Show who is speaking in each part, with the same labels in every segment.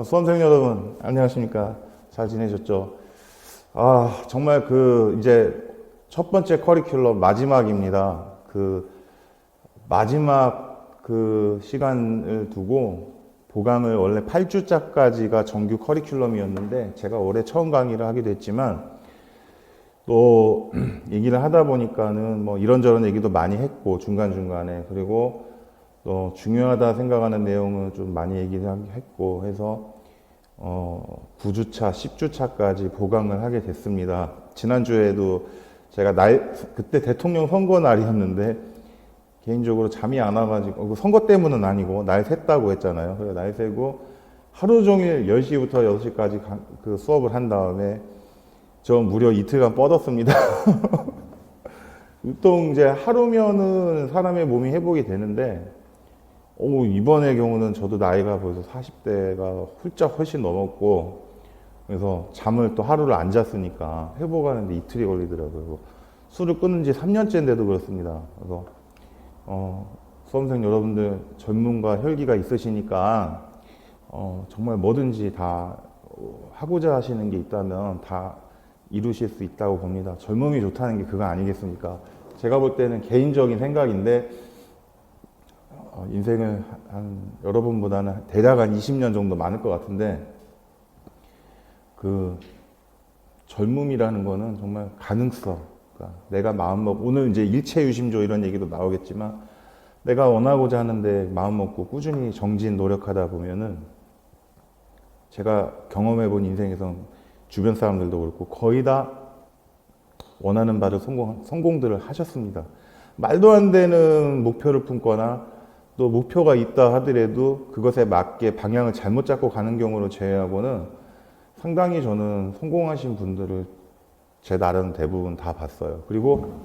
Speaker 1: 수험생 여러분, 안녕하십니까? 잘 지내셨죠? 정말 이제 첫 번째 커리큘럼 마지막입니다. 마지막 시간을 두고 보강을 원래 8주짜까지가 정규 커리큘럼이었는데 제가 올해 처음 강의를 하게 됐지만 또 얘기를 하다 보니까는 뭐 이런저런 얘기도 많이 했고 중간중간에 그리고 또 중요하다 생각하는 내용은 좀 많이 얘기를 했고 해서 9주차, 10주차까지 보강을 하게 됐습니다. 지난주에도 제가 그때 대통령 선거 날이었는데 개인적으로 잠이 안 와가지고 선거 때문은 아니고 날 샜다고 했잖아요. 그래서 날 새고 하루 종일 10시부터 6시까지 그 수업을 한 다음에 저 무려 이틀간 뻗었습니다. 보통 이제 하루면은 사람의 몸이 회복이 되는데 이번의 경우는 저도 나이가 벌써 40대가 훌쩍 훨씬 넘었고 그래서 잠을 또 하루를 안 잤으니까 회복하는데 이틀이 걸리더라고요. 술을 끊은 지 3년째인데도 그렇습니다. 그래서 수험생 여러분들 전문가 혈기가 있으시니까 정말 뭐든지 다 하고자 하시는 게 있다면 다 이루실 수 있다고 봅니다. 젊음이 좋다는 게 그거 아니겠습니까? 제가 볼 때는 개인적인 생각인데 인생을 여러분보다는 대략 한 20년 정도 많을 것 같은데 젊음이라는 거는 정말 가능성. 그러니까 내가 오늘 이제 일체유심조 이런 얘기도 나오겠지만 내가 원하고자 하는데 마음 먹고 꾸준히 정진 노력하다 보면은 제가 경험해 본 인생에서 주변 사람들도 그렇고 거의 다 원하는 바를 성공들을 하셨습니다. 말도 안 되는 목표를 품거나 또 목표가 있다 하더라도 그것에 맞게 방향을 잘못 잡고 가는 경우를 제외하고는 상당히 저는 성공하신 분들을 제 나름 대부분 다 봤어요. 그리고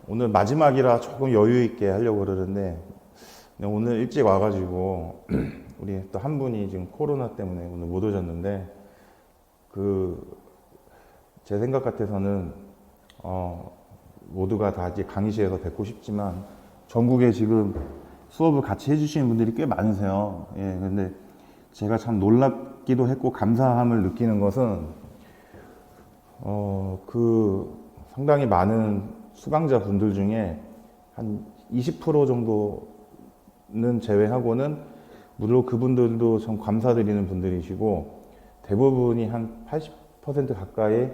Speaker 1: 오늘 마지막이라 조금 여유 있게 하려고 그러는데 오늘 일찍 와가지고 우리 또 한 분이 지금 코로나 때문에 오늘 못 오셨는데 제 생각 같아서는 모두가 다 이제 강의실에서 뵙고 싶지만 전국에 지금 수업을 같이 해주시는 분들이 꽤 많으세요. 예, 근데 제가 참 놀랍기도 했고 감사함을 느끼는 것은 상당히 많은 수강자 분들 중에 한 20% 정도는 제외하고는 물론 그분들도 좀 감사드리는 분들이시고 대부분이 한 80% 가까이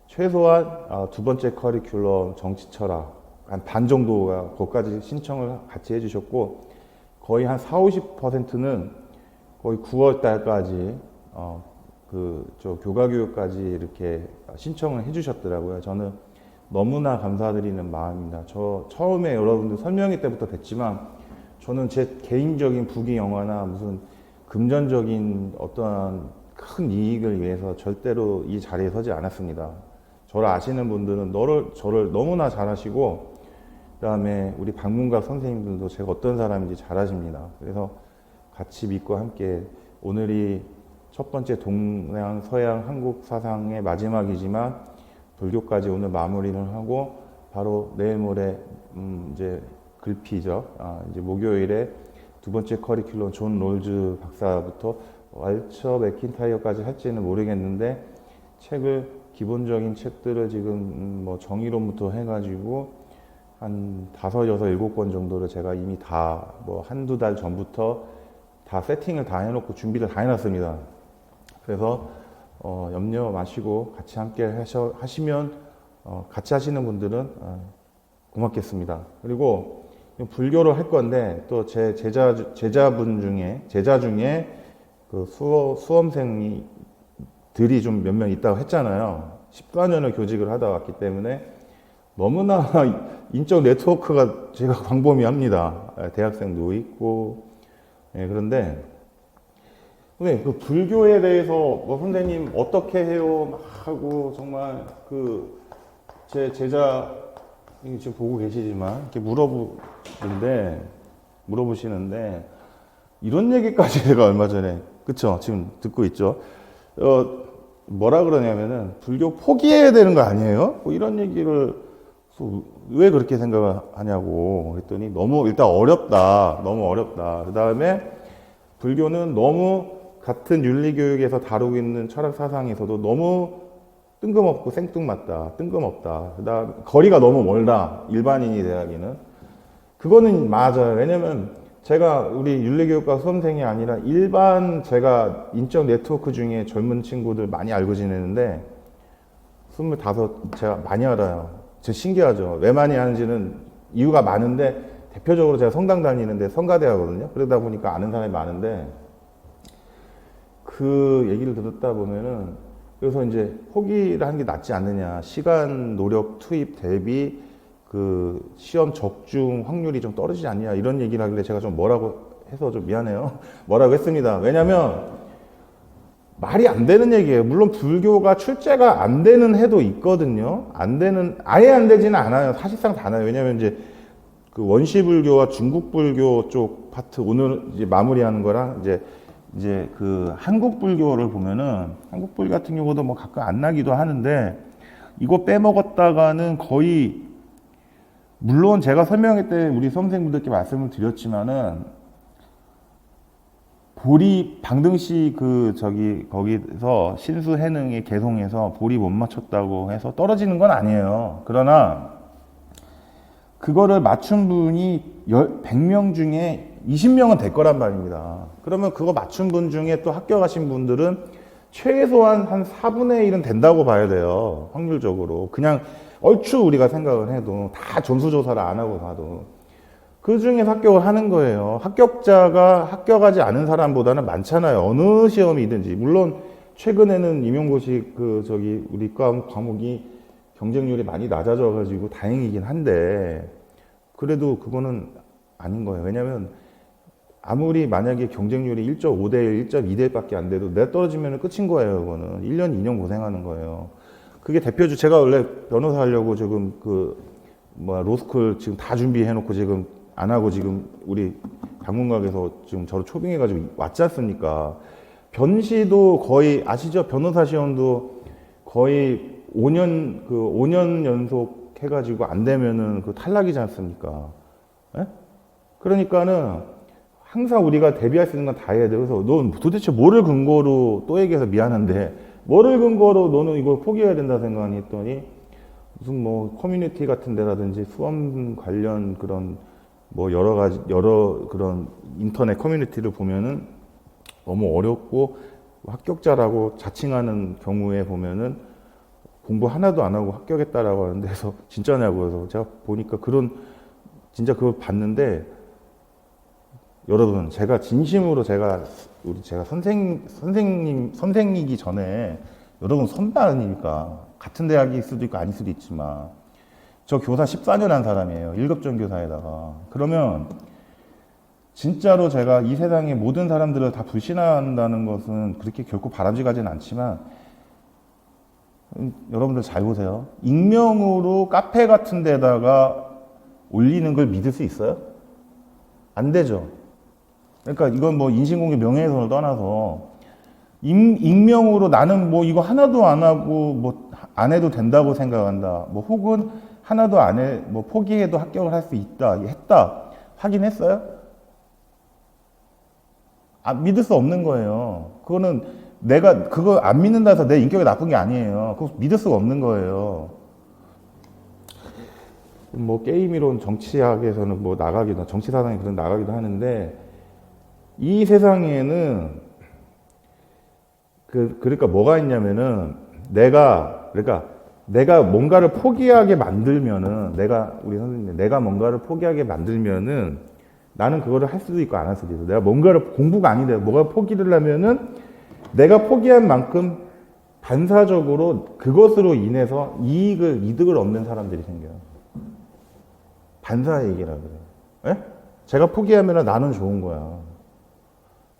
Speaker 1: 최소한 두 번째 커리큘럼 정치 철학 한 반 정도가 거기까지 신청을 같이 해주셨고 거의 한 40~50%는 거의 9월 달까지 교과교육까지 이렇게 신청을 해주셨더라고요. 저는 너무나 감사드리는 마음입니다. 저 처음에 여러분들 설명회 때부터 뵀지만 저는 제 개인적인 부귀영화나 무슨 금전적인 어떠한 큰 이익을 위해서 절대로 이 자리에 서지 않았습니다. 저를 아시는 분들은 저를 너무나 잘 아시고 그다음에 우리 방문각 선생님들도 제가 어떤 사람인지 잘 아십니다. 그래서 같이 믿고 함께 오늘이 첫 번째 동양 서양 한국 사상의 마지막이지만 불교까지 오늘 마무리를 하고 바로 내일 모레 이제 글피죠. 이제 목요일에 두 번째 커리큘럼 존 롤즈 박사부터 왈처 맥킨타이어까지 할지는 모르겠는데 기본적인 책들을 지금 뭐 정의론부터 해가지고 한 5, 6, 7권 정도를 제가 이미 다 뭐 한두 달 전부터 다 세팅을 다 해놓고 준비를 다 해놨습니다. 그래서 염려 마시고 같이 함께 하시면 같이 하시는 분들은 고맙겠습니다. 그리고 불교를 할 건데 또 제 제자 중에 수험생들이 좀 몇 명 있다고 했잖아요. 14년을 교직을 하다 왔기 때문에 너무나 인적 네트워크가 제가 광범위합니다. 대학생도 있고. 그런데 그 불교에 대해서 뭐 선생님 어떻게 해요? 막 하고 정말 제 제자 지금 보고 계시지만 이렇게 물어보시는데 이런 얘기까지 제가 얼마 전에 그쵸? 지금 듣고 있죠. 뭐라 그러냐면은 불교 포기해야 되는 거 아니에요? 뭐 이런 얘기를 왜 그렇게 생각하냐고 그랬더니 일단 너무 어렵다. 그 다음에 불교는 너무 같은 윤리교육에서 다루고 있는 철학 사상에서도 너무 뜬금없고 생뚱맞다, 뜬금없다. 그다음 거리가 너무 멀다. 일반인이 대하기는 그거는 맞아요. 왜냐면 제가 우리 윤리교육과 수험생이 아니라 일반 제가 인적 네트워크 중에 젊은 친구들 많이 알고 지내는데 25 제가 많이 알아요. 진짜 신기하죠. 왜 많이 아는지는 이유가 많은데 대표적으로 제가 성당 다니는데 성가대 하거든요. 그러다 보니까 아는 사람이 많은데 그 얘기를 듣다 보면은 그래서 이제 포기를 하는 게 낫지 않느냐. 시간, 노력, 투입 대비 그 시험 적중 확률이 좀 떨어지지 않냐. 이런 얘기를 하길래 제가 좀 뭐라고 해서 좀 미안해요. 뭐라고 했습니다. 왜냐면 말이 안 되는 얘기예요. 물론 불교가 출제가 안 되는 해도 있거든요. 안 되는, 아예 안 되지는 않아요. 사실상 다 나요. 왜냐면 이제 그 원시불교와 중국불교 쪽 파트 오늘 이제 마무리하는 거랑 이제 그 한국불교를 보면은 한국불교 같은 경우도 뭐 가끔 안 나기도 하는데 이거 빼먹었다가는 거의 물론 제가 설명회 때 우리 수험생분들께 말씀을 드렸지만은 보리 방등시 그 저기 거기서 신수해능에 개송해서 보리 못 맞췄다고 해서 떨어지는 건 아니에요. 그러나 그거를 맞춘 분이 100명 중에 20명은 될 거란 말입니다. 그러면 그거 맞춘 분 중에 또 합격하신 분들은 최소한 한 4분의 1은 된다고 봐야 돼요. 확률적으로. 그냥 얼추 우리가 생각을 해도 다 전수조사를 안 하고 봐도. 그 중에서 합격을 하는 거예요. 합격자가 합격하지 않은 사람보다는 많잖아요. 어느 시험이든지. 물론 최근에는 임용고시 우리 과목이 경쟁률이 많이 낮아져가지고 다행이긴 한데 그래도 그거는 아닌 거예요. 왜냐면 아무리 만약에 경쟁률이 1.5대 1, 1.2대 1밖에 안 돼도 내가 떨어지면 끝인 거예요. 그거는 1년, 2년 고생하는 거예요. 그게 제가 원래 변호사 하려고 지금 로스쿨 지금 다 준비해놓고 지금 안 하고 지금 우리 당문각에서 지금 저를 초빙해가지고 왔지 않습니까? 변시도 거의 아시죠? 변호사 시험도 거의 5년 연속 해가지고 안 되면은 그 탈락이지 않습니까? 예? 그러니까는 항상 우리가 대비할 수 있는 건 다 해야 돼. 그래서 넌 도대체 뭐를 근거로 또 얘기해서 미안한데 뭐를 근거로 너는 이걸 포기해야 된다 생각하니 했더니 무슨 뭐 커뮤니티 같은 데라든지 수험 관련 그런 뭐 여러 그런 인터넷 커뮤니티를 보면은 너무 어렵고 합격자라고 자칭하는 경우에 보면은 공부 하나도 안 하고 합격했다라고 하는데 그래서 진짜냐고 해서 제가 보니까 진짜 그걸 봤는데 여러분 제가 진심으로 제가 선생이기 전에 여러분 선배 아닙니까? 같은 대학일 수도 있고 아닐 수도 있지만 저 교사 14년 한 사람이에요. 1급전 교사에다가. 그러면 진짜로 제가 이 세상의 모든 사람들을 다 불신한다는 것은 그렇게 결코 바람직하지는 않지만 여러분들 잘 보세요. 익명으로 카페 같은 데다가 올리는 걸 믿을 수 있어요? 안 되죠. 그러니까 이건 뭐 인신공개 명예훼손을 떠나서 익명으로 나는 뭐 이거 하나도 안 하고 뭐 안 해도 된다고 생각한다. 뭐 혹은 하나도 안 해, 뭐 포기해도 합격을 할 수 있다. 했다. 확인했어요? 믿을 수 없는 거예요. 그거는 내가 그거 안 믿는다 해서 내 인격이 나쁜 게 아니에요. 그거 믿을 수가 없는 거예요. 뭐 게임이론 정치학에서는 뭐 정치 사상이 그런 나가기도 하는데 이 세상에는 그러니까 뭐가 있냐면은 내가 뭔가를 포기하게 만들면은 우리 선생님 내가 뭔가를 포기하게 만들면은 나는 그거를 할 수도 있고 안 할 수도 있어. 내가 뭔가를 공부가 아닌데 뭐가 포기를 하면은 내가 포기한 만큼 반사적으로 그것으로 인해서 이득을 얻는 사람들이 생겨요. 반사 얘기라 그래요. 예? 제가 포기하면 나는 좋은 거야.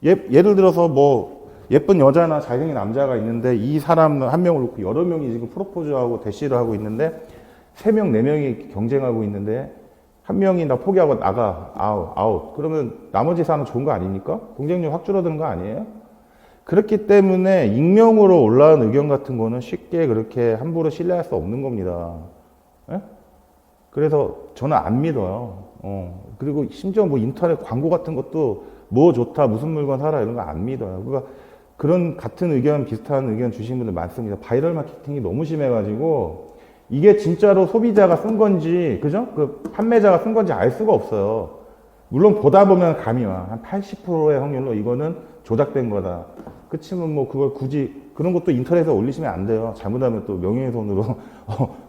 Speaker 1: 예를 들어서 뭐 예쁜 여자나 잘생긴 남자가 있는데 이 사람 한 명을 놓고 여러 명이 지금 프로포즈하고 대시를 하고 있는데 3명, 4명이 경쟁하고 있는데 한 명이 나 포기하고 나가 아웃. 그러면 나머지 사람은 좋은 거 아닙니까? 경쟁력 확 줄어드는 거 아니에요? 그렇기 때문에 익명으로 올라온 의견 같은 거는 쉽게 그렇게 함부로 신뢰할 수 없는 겁니다. 예? 그래서 저는 안 믿어요. 그리고 심지어 뭐 인터넷 광고 같은 것도 뭐 좋다, 무슨 물건 사라 이런 거 안 믿어요. 그러니까 그런 같은 의견, 비슷한 의견 주신 분들 많습니다. 바이럴 마케팅이 너무 심해가지고 이게 진짜로 소비자가 쓴 건지, 그죠? 그 판매자가 쓴 건지 알 수가 없어요. 물론 보다 보면 감이 와. 한 80%의 확률로 이거는 조작된 거다. 그치만 뭐 그걸 굳이 그런 것도 인터넷에 올리시면 안 돼요. 잘못하면 또 명예훼손으로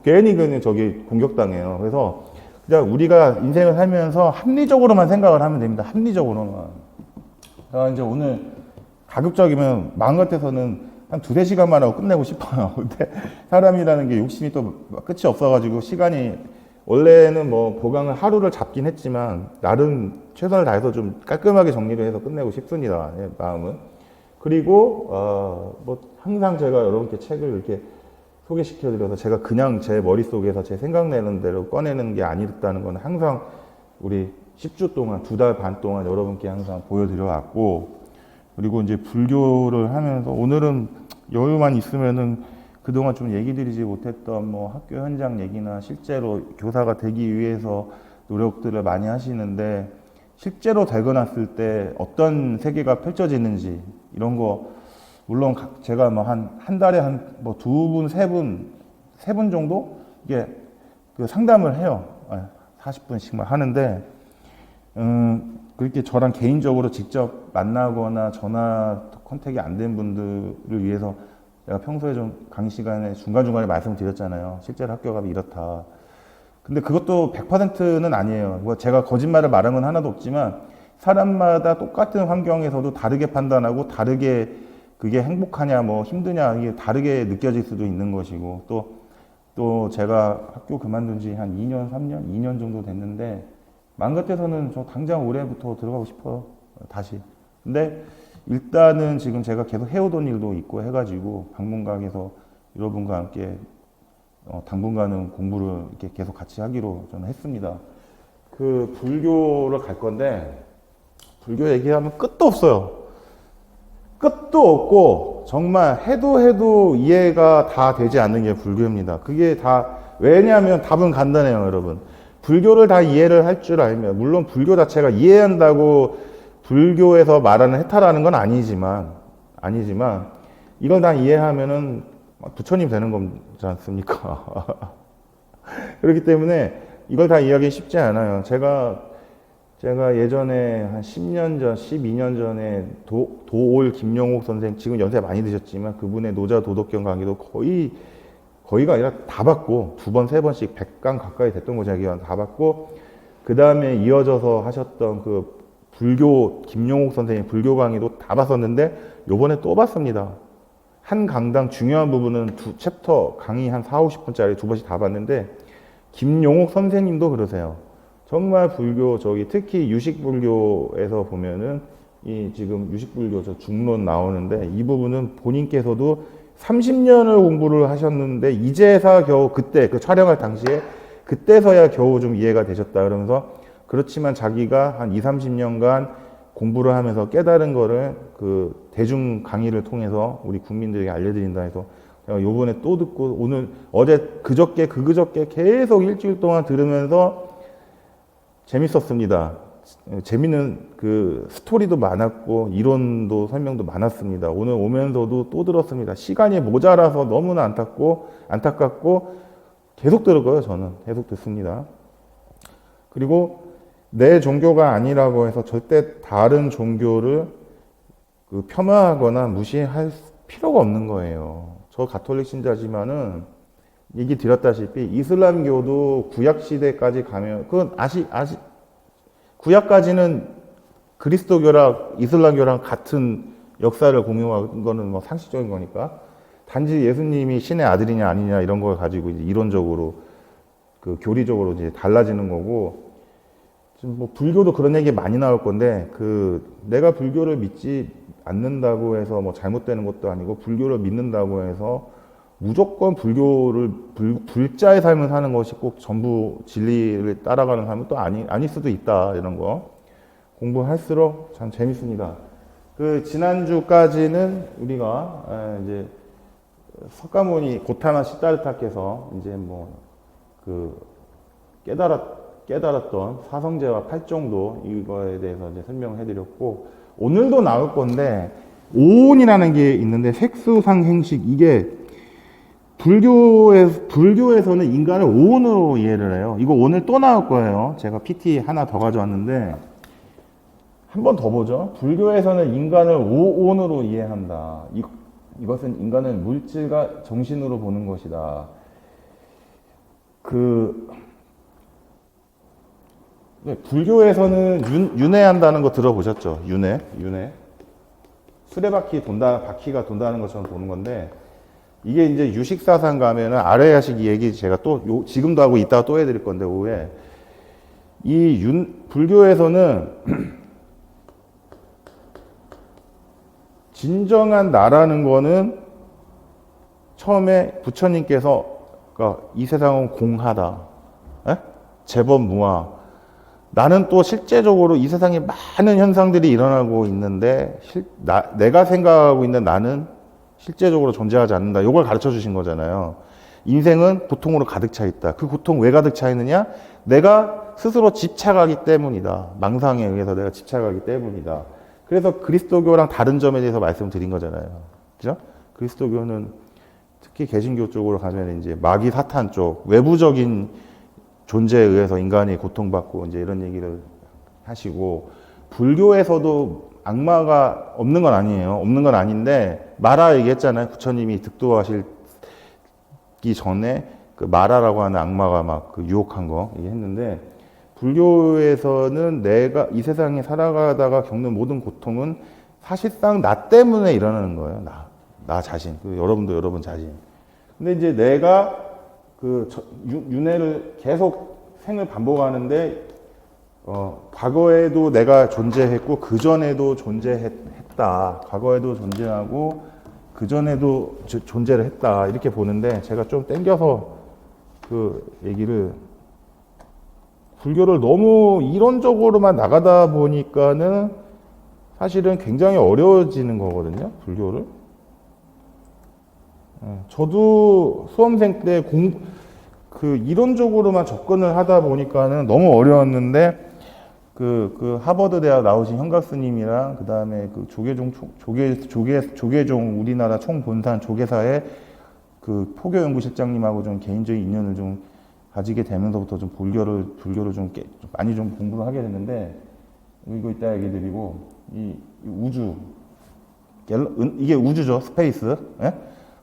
Speaker 1: 괜히 그냥 저기 공격당해요. 그래서 그냥 우리가 인생을 살면서 합리적으로만 생각을 하면 됩니다. 합리적으로만. 제가 이제 오늘 가급적이면 마음 같아서는 한 2~3시간만 하고 끝내고 싶어요. 근데 사람이라는 게 욕심이 또 끝이 없어가지고 시간이 원래는 뭐 보강을 하루를 잡긴 했지만 나름 최선을 다해서 좀 깔끔하게 정리를 해서 끝내고 싶습니다. 예, 마음은. 그리고 뭐 항상 제가 여러분께 책을 이렇게 소개시켜드려서 제가 그냥 제 머릿속에서 제 생각내는 대로 꺼내는 게 아니었다는 건 항상 우리 10주 동안 2달 반 동안 여러분께 항상 보여드려 왔고, 그리고 이제 불교를 하면서 오늘은 여유만 있으면은 그동안 좀 얘기 드리지 못했던 뭐 학교 현장 얘기나 실제로 교사가 되기 위해서 노력들을 많이 하시는데 실제로 되고 났을 때 어떤 세계가 펼쳐지는지 이런 거, 물론 제가 뭐 한 달에 한 뭐 2분, 3분 정도 이게 그 상담을 해요. 40분씩만 하는데, 그렇게 저랑 개인적으로 직접 만나거나 전화 컨택이 안 된 분들을 위해서 제가 평소에 좀 강의 시간에 중간중간에 말씀드렸잖아요. 실제로 학교 가면 이렇다. 근데 그것도 100%는 아니에요. 뭐 제가 거짓말을 말한 건 하나도 없지만 사람마다 똑같은 환경에서도 다르게 판단하고 다르게 그게 행복하냐 뭐 힘드냐 이게 다르게 느껴질 수도 있는 것이고, 또 제가 학교 그만둔 지 한 2년, 3년, 2년 정도 됐는데 마음 같아서는 저 당장 올해부터 들어가고 싶어요. 다시. 근데 일단은 지금 제가 계속 해오던 일도 있고 해가지고 방문각에서 여러분과 함께 당분간은 공부를 이렇게 계속 같이 하기로 저는 했습니다. 그 불교를 갈 건데 불교 얘기하면 끝도 없어요. 끝도 없고 정말 해도 이해가 다 되지 않는 게 불교입니다. 그게 다 왜냐하면 답은 간단해요, 여러분. 불교를 다 이해를 할 줄 알면, 물론 불교 자체가 이해한다고 불교에서 말하는 해탈하는 건 아니지만 이걸 다 이해하면은 부처님 되는 거지 않습니까? 그렇기 때문에 이걸 다 이해하기 쉽지 않아요. 제가 예전에 한 10년 전, 12년 전에 도올 김용옥 선생, 지금 연세 많이 드셨지만 그분의 노자 도덕경 강의도 거의가 아니라 다 받고 2번, 3번씩 100강 가까이 됐던 거 제가 다 받고, 그 다음에 이어져서 하셨던 그 불교 김용옥 선생님 불교 강의도 다 봤었는데 요번에 또 봤습니다. 한 강당 중요한 부분은 2챕터 강의 한 40~50분짜리 2번씩 다 봤는데 김용옥 선생님도 그러세요. 정말 불교 특히 유식불교에서 보면은 이 지금 유식불교 저 중론 나오는데 이 부분은 본인께서도 30년을 공부를 하셨는데 이제서 겨우 그때 그 촬영할 당시에 그때서야 겨우 좀 이해가 되셨다 그러면서, 그렇지만 자기가 한 20~30년간 공부를 하면서 깨달은 거를 그 대중 강의를 통해서 우리 국민들에게 알려드린다 해서 제가 요번에 또 듣고 오늘 그저께 계속 일주일 동안 들으면서 재밌었습니다. 재밌는 그 스토리도 많았고 이론도 설명도 많았습니다. 오늘 오면서도 또 들었습니다. 시간이 모자라서 너무나 안타깝고 계속 들었고요. 저는 계속 듣습니다. 그리고 내 종교가 아니라고 해서 절대 다른 종교를 그 폄하하거나 무시할 필요가 없는 거예요. 저 가톨릭 신자지만은 얘기 드렸다시피 이슬람교도 구약 시대까지 가면 그건 구약까지는 그리스도교랑 이슬람교랑 같은 역사를 공유한 거는 뭐 상식적인 거니까, 단지 예수님이 신의 아들이냐 아니냐 이런 걸 가지고 이제 이론적으로 그 교리적으로 이제 달라지는 거고, 지금 뭐 불교도 그런 얘기 많이 나올 건데 그 내가 불교를 믿지 않는다고 해서 뭐 잘못되는 것도 아니고 불교를 믿는다고 해서 무조건 불자의 삶을 사는 것이 꼭 전부 진리를 따라가는 삶은 또 아닐 수도 있다. 이런 거 공부할수록 참 재밌습니다. 그 지난주까지는 우리가 이제 석가모니 고타나 시다르타께서 이제 뭐 그 깨달았던 사성제와 팔정도 이거에 대해서 이제 설명을 해드렸고, 오늘도 나올 건데 오온이라는 게 있는데 색수상행식, 이게 불교에서는 인간을 오온으로 이해를 해요. 이거 오늘 또 나올 거예요. 제가 PT 하나 더 가져왔는데 한 번 더 보죠. 불교에서는 인간을 오온으로 이해한다. 이것은 인간을 물질과 정신으로 보는 것이다. 불교에서는 윤회한다는 거 들어보셨죠? 윤회. 수레바퀴 바퀴가 돈다는 것처럼 도는 건데, 이게 이제 유식사상 가면은 아래야식 얘기 제가 또 지금도 하고 이따가 또 해드릴 건데, 오후에 불교에서는 진정한 나라는 거는 처음에 부처님께서 이 세상은 공하다, 재범무화. 나는 또 실제적으로 이 세상에 많은 현상들이 일어나고 있는데 내가 생각하고 있는 나는 실제적으로 존재하지 않는다. 이걸 가르쳐 주신 거잖아요. 인생은 고통으로 가득 차 있다. 그 고통 왜 가득 차 있느냐? 내가 스스로 집착하기 때문이다. 망상에 의해서 내가 집착하기 때문이다. 그래서 그리스도교랑 다른 점에 대해서 말씀드린 거잖아요. 그죠? 그리스도교는 특히 개신교 쪽으로 가면 이제 마귀 사탄 쪽, 외부적인 존재에 의해서 인간이 고통받고 이제 이런 얘기를 하시고, 불교에서도 악마가 없는 건 아니에요. 없는 건 아닌데, 마라 얘기했잖아요. 부처님이 득도하시기 전에 그 마라라고 하는 악마가 막 그 유혹한 거 얘기했는데, 불교에서는 내가 이 세상에 살아가다가 겪는 모든 고통은 사실상 나 때문에 일어나는 거예요. 나 자신. 여러분도 여러분 자신. 근데 이제 내가 윤회를 계속 생을 반복하는데, 과거에도 내가 존재했고, 그전에도 존재했다. 과거에도 존재하고, 그전에도 존재를 했다. 이렇게 보는데, 제가 좀 땡겨서 불교를 너무 이론적으로만 나가다 보니까는 사실은 굉장히 어려워지는 거거든요. 불교를. 저도 수험생 때 이론적으로만 접근을 하다 보니까는 너무 어려웠는데, 하버드 대학 나오신 현각 스님이랑, 그 다음에 조계종 우리나라 총본산 조계사의 포교연구실장님하고 좀 개인적인 인연을 좀 가지게 되면서부터 좀 불교를 좀 많이 좀 공부를 하게 됐는데, 이거 이따 얘기 드리고, 이 우주, 이게 우주죠. 스페이스. 예?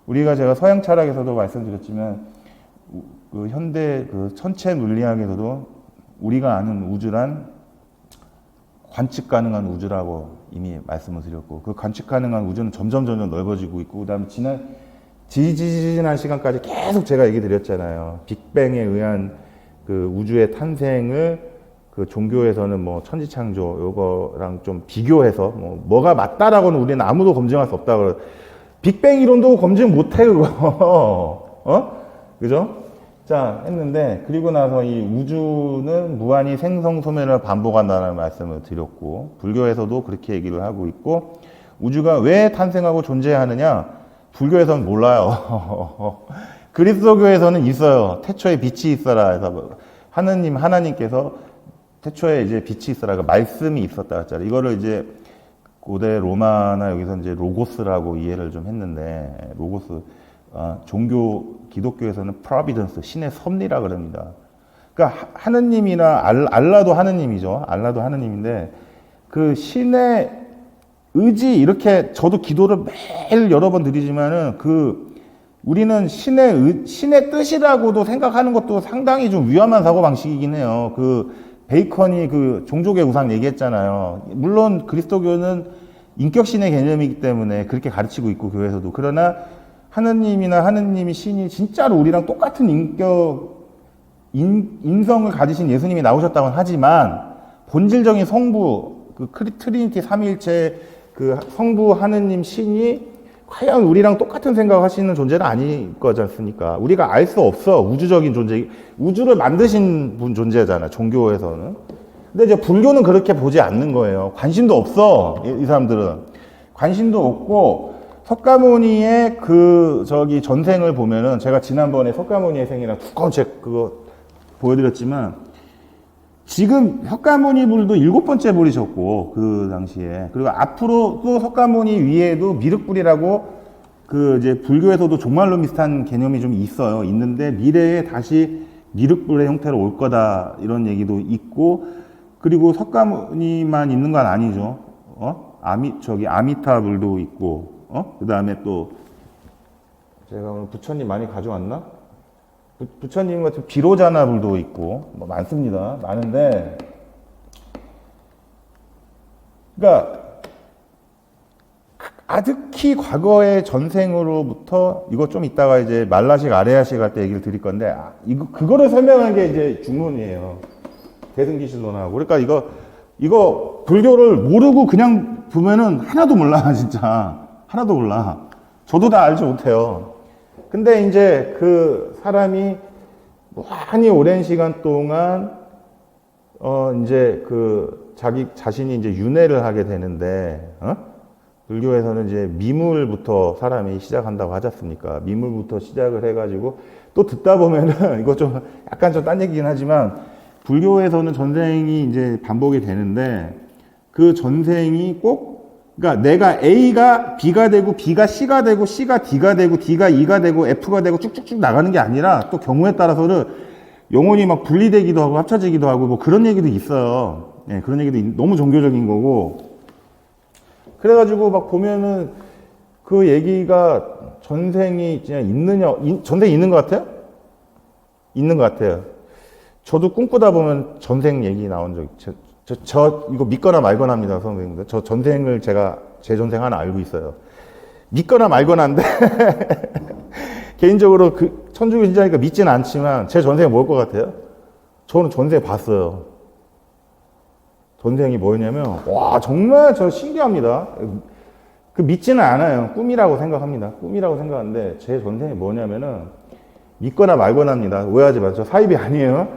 Speaker 1: 우리가 제가 서양 철학에서도 말씀드렸지만, 현대 천체 물리학에서도 우리가 아는 우주란 관측 가능한 우주라고 이미 말씀을 드렸고, 그 관측 가능한 우주는 점점 넓어지고 있고, 그 다음에 지지난 시간까지 계속 제가 얘기 드렸잖아요. 빅뱅에 의한 우주의 탄생을 종교에서는 뭐 천지창조 요거랑 좀 비교해서 뭐가 맞다라고는 우리는 아무도 검증할 수 없다. 빅뱅 이론도 검증 못해, 그거. 그죠? 자, 했는데, 그리고 나서 이 우주는 무한히 생성소멸을 반복한다는 말씀을 드렸고, 불교에서도 그렇게 얘기를 하고 있고, 우주가 왜 탄생하고 존재하느냐? 불교에서는 몰라요. 그리스도교에서는 있어요. 태초에 빛이 있어라 해서 하나님께서 태초에 이제 빛이 있어라, 말씀이 있었다 했잖아요. 이거를 이제 고대 로마나 여기서 이제 로고스라고 이해를 좀 했는데, 로고스, 기독교에서는 프로비던스, 신의 섭리라 그럽니다. 그러니까 하느님이나 알라도 하느님이죠. 알라도 하느님인데, 그 신의 의지, 이렇게 저도 기도를 매일 여러 번 드리지만은 우리는 신의 뜻이라고도 생각하는 것도 상당히 좀 위험한 사고방식이긴 해요. 베이컨이 종족의 우상 얘기했잖아요. 물론 그리스도교는 인격신의 개념이기 때문에 그렇게 가르치고 있고, 교회에서도. 그러나 하느님이나 하느님이 신이 진짜로 우리랑 똑같은 인성을 가지신 예수님이 나오셨다고는 하지만, 본질적인 성부, 트리니티 삼위일체 성부 하느님 신이 과연 우리랑 똑같은 생각을 하시는 존재는 아닐 거지 않습니까? 우리가 알 수 없어. 우주적인 존재, 우주를 만드신 분 존재잖아, 종교에서는. 근데 이제 불교는 그렇게 보지 않는 거예요. 관심도 없어, 이 사람들은. 관심도 없고, 석가모니의 전생을 보면은, 제가 지난번에 석가모니의 생이랑 두꺼운 책 그거 보여드렸지만, 지금 석가모니 불도 7번째 불이셨고, 그 당시에. 그리고 앞으로 또 석가모니 위에도 미륵불이라고 그 이제 불교에서도 종말론 비슷한 개념이 좀 있어요. 있는데 미래에 다시 미륵불의 형태로 올 거다. 이런 얘기도 있고, 그리고 석가모니만 있는 건 아니죠. 아미타불도 있고, 그 다음에 또, 제가 오늘 부처님 많이 가져왔나? 부처님 같은 비로자나 불도 있고, 뭐 많습니다. 많은데, 그러니까, 아득히 과거의 전생으로부터, 이거 좀 이따가 이제 말라식, 아레아식 할 때 얘기를 드릴 건데, 그거를 설명한 게 이제 중론이에요. 대승기신론하고. 그러니까 이거 불교를 모르고 그냥 보면은 하나도 몰라, 진짜. 하나도 몰라. 저도 다 알지 못해요. 근데 이제 그 사람이 많이 오랜 시간 동안, 이제 그 자신이 이제 윤회를 하게 되는데, 불교에서는 이제 미물부터 사람이 시작한다고 하지 않습니까? 미물부터 시작을 해가지고 또 듣다 보면은 이거 좀 약간 좀 딴 얘기긴 하지만 불교에서는 전생이 이제 반복이 되는데 그 전생이 꼭 그러니까 내가 A가 B가 되고 B가 C가 되고 C가 D가 되고 D가 E가 되고 F가 되고 쭉쭉쭉 나가는 게 아니라 또 경우에 따라서는 영혼이 막 분리되기도 하고 합쳐지기도 하고 뭐 그런 얘기도 있어요. 네, 그런 얘기도 너무 종교적인 거고. 그래가지고 막 보면은 그 얘기가 전생이 그냥 전생이 있는 것 같아요? 있는 것 같아요. 저도 꿈꾸다 보면 전생 얘기 나온 적, 이거 믿거나 말거나 합니다, 선생님들. 저 전생을 제 전생 하나 알고 있어요. 믿거나 말거나인데, 개인적으로 천주교 신자니까 믿지는 않지만, 제 전생이 뭘 것 같아요? 저는 전생 봤어요. 전생이 뭐였냐면, 와, 정말 저 신기합니다. 믿지는 않아요. 꿈이라고 생각합니다. 꿈이라고 생각하는데, 제 전생이 뭐냐면은, 믿거나 말거나 합니다. 오해하지 마세요. 저 사입이 아니에요.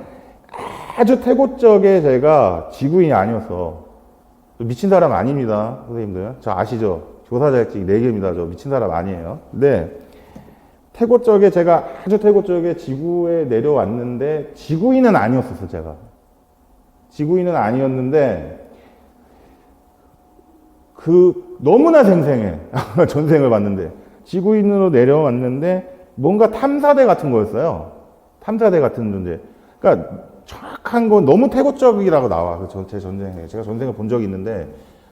Speaker 1: 아주 태고적에 제가 지구인이 아니었어. 미친 사람 아닙니다. 선생님들. 저 아시죠? 교사자격증 4개입니다. 저 미친 사람 아니에요. 근데 태고적에 제가 아주 태고적에 지구에 내려왔는데 지구인은 아니었었어, 제가. 지구인은 아니었는데 너무나 생생해. 전생을 봤는데. 지구인으로 내려왔는데 뭔가 탐사대 같은 거였어요. 탐사대 같은 존재. 그러니까 정확한 건 너무 태고적이라고 나와. 제 전생에. 제가 전생을 본 적이 있는데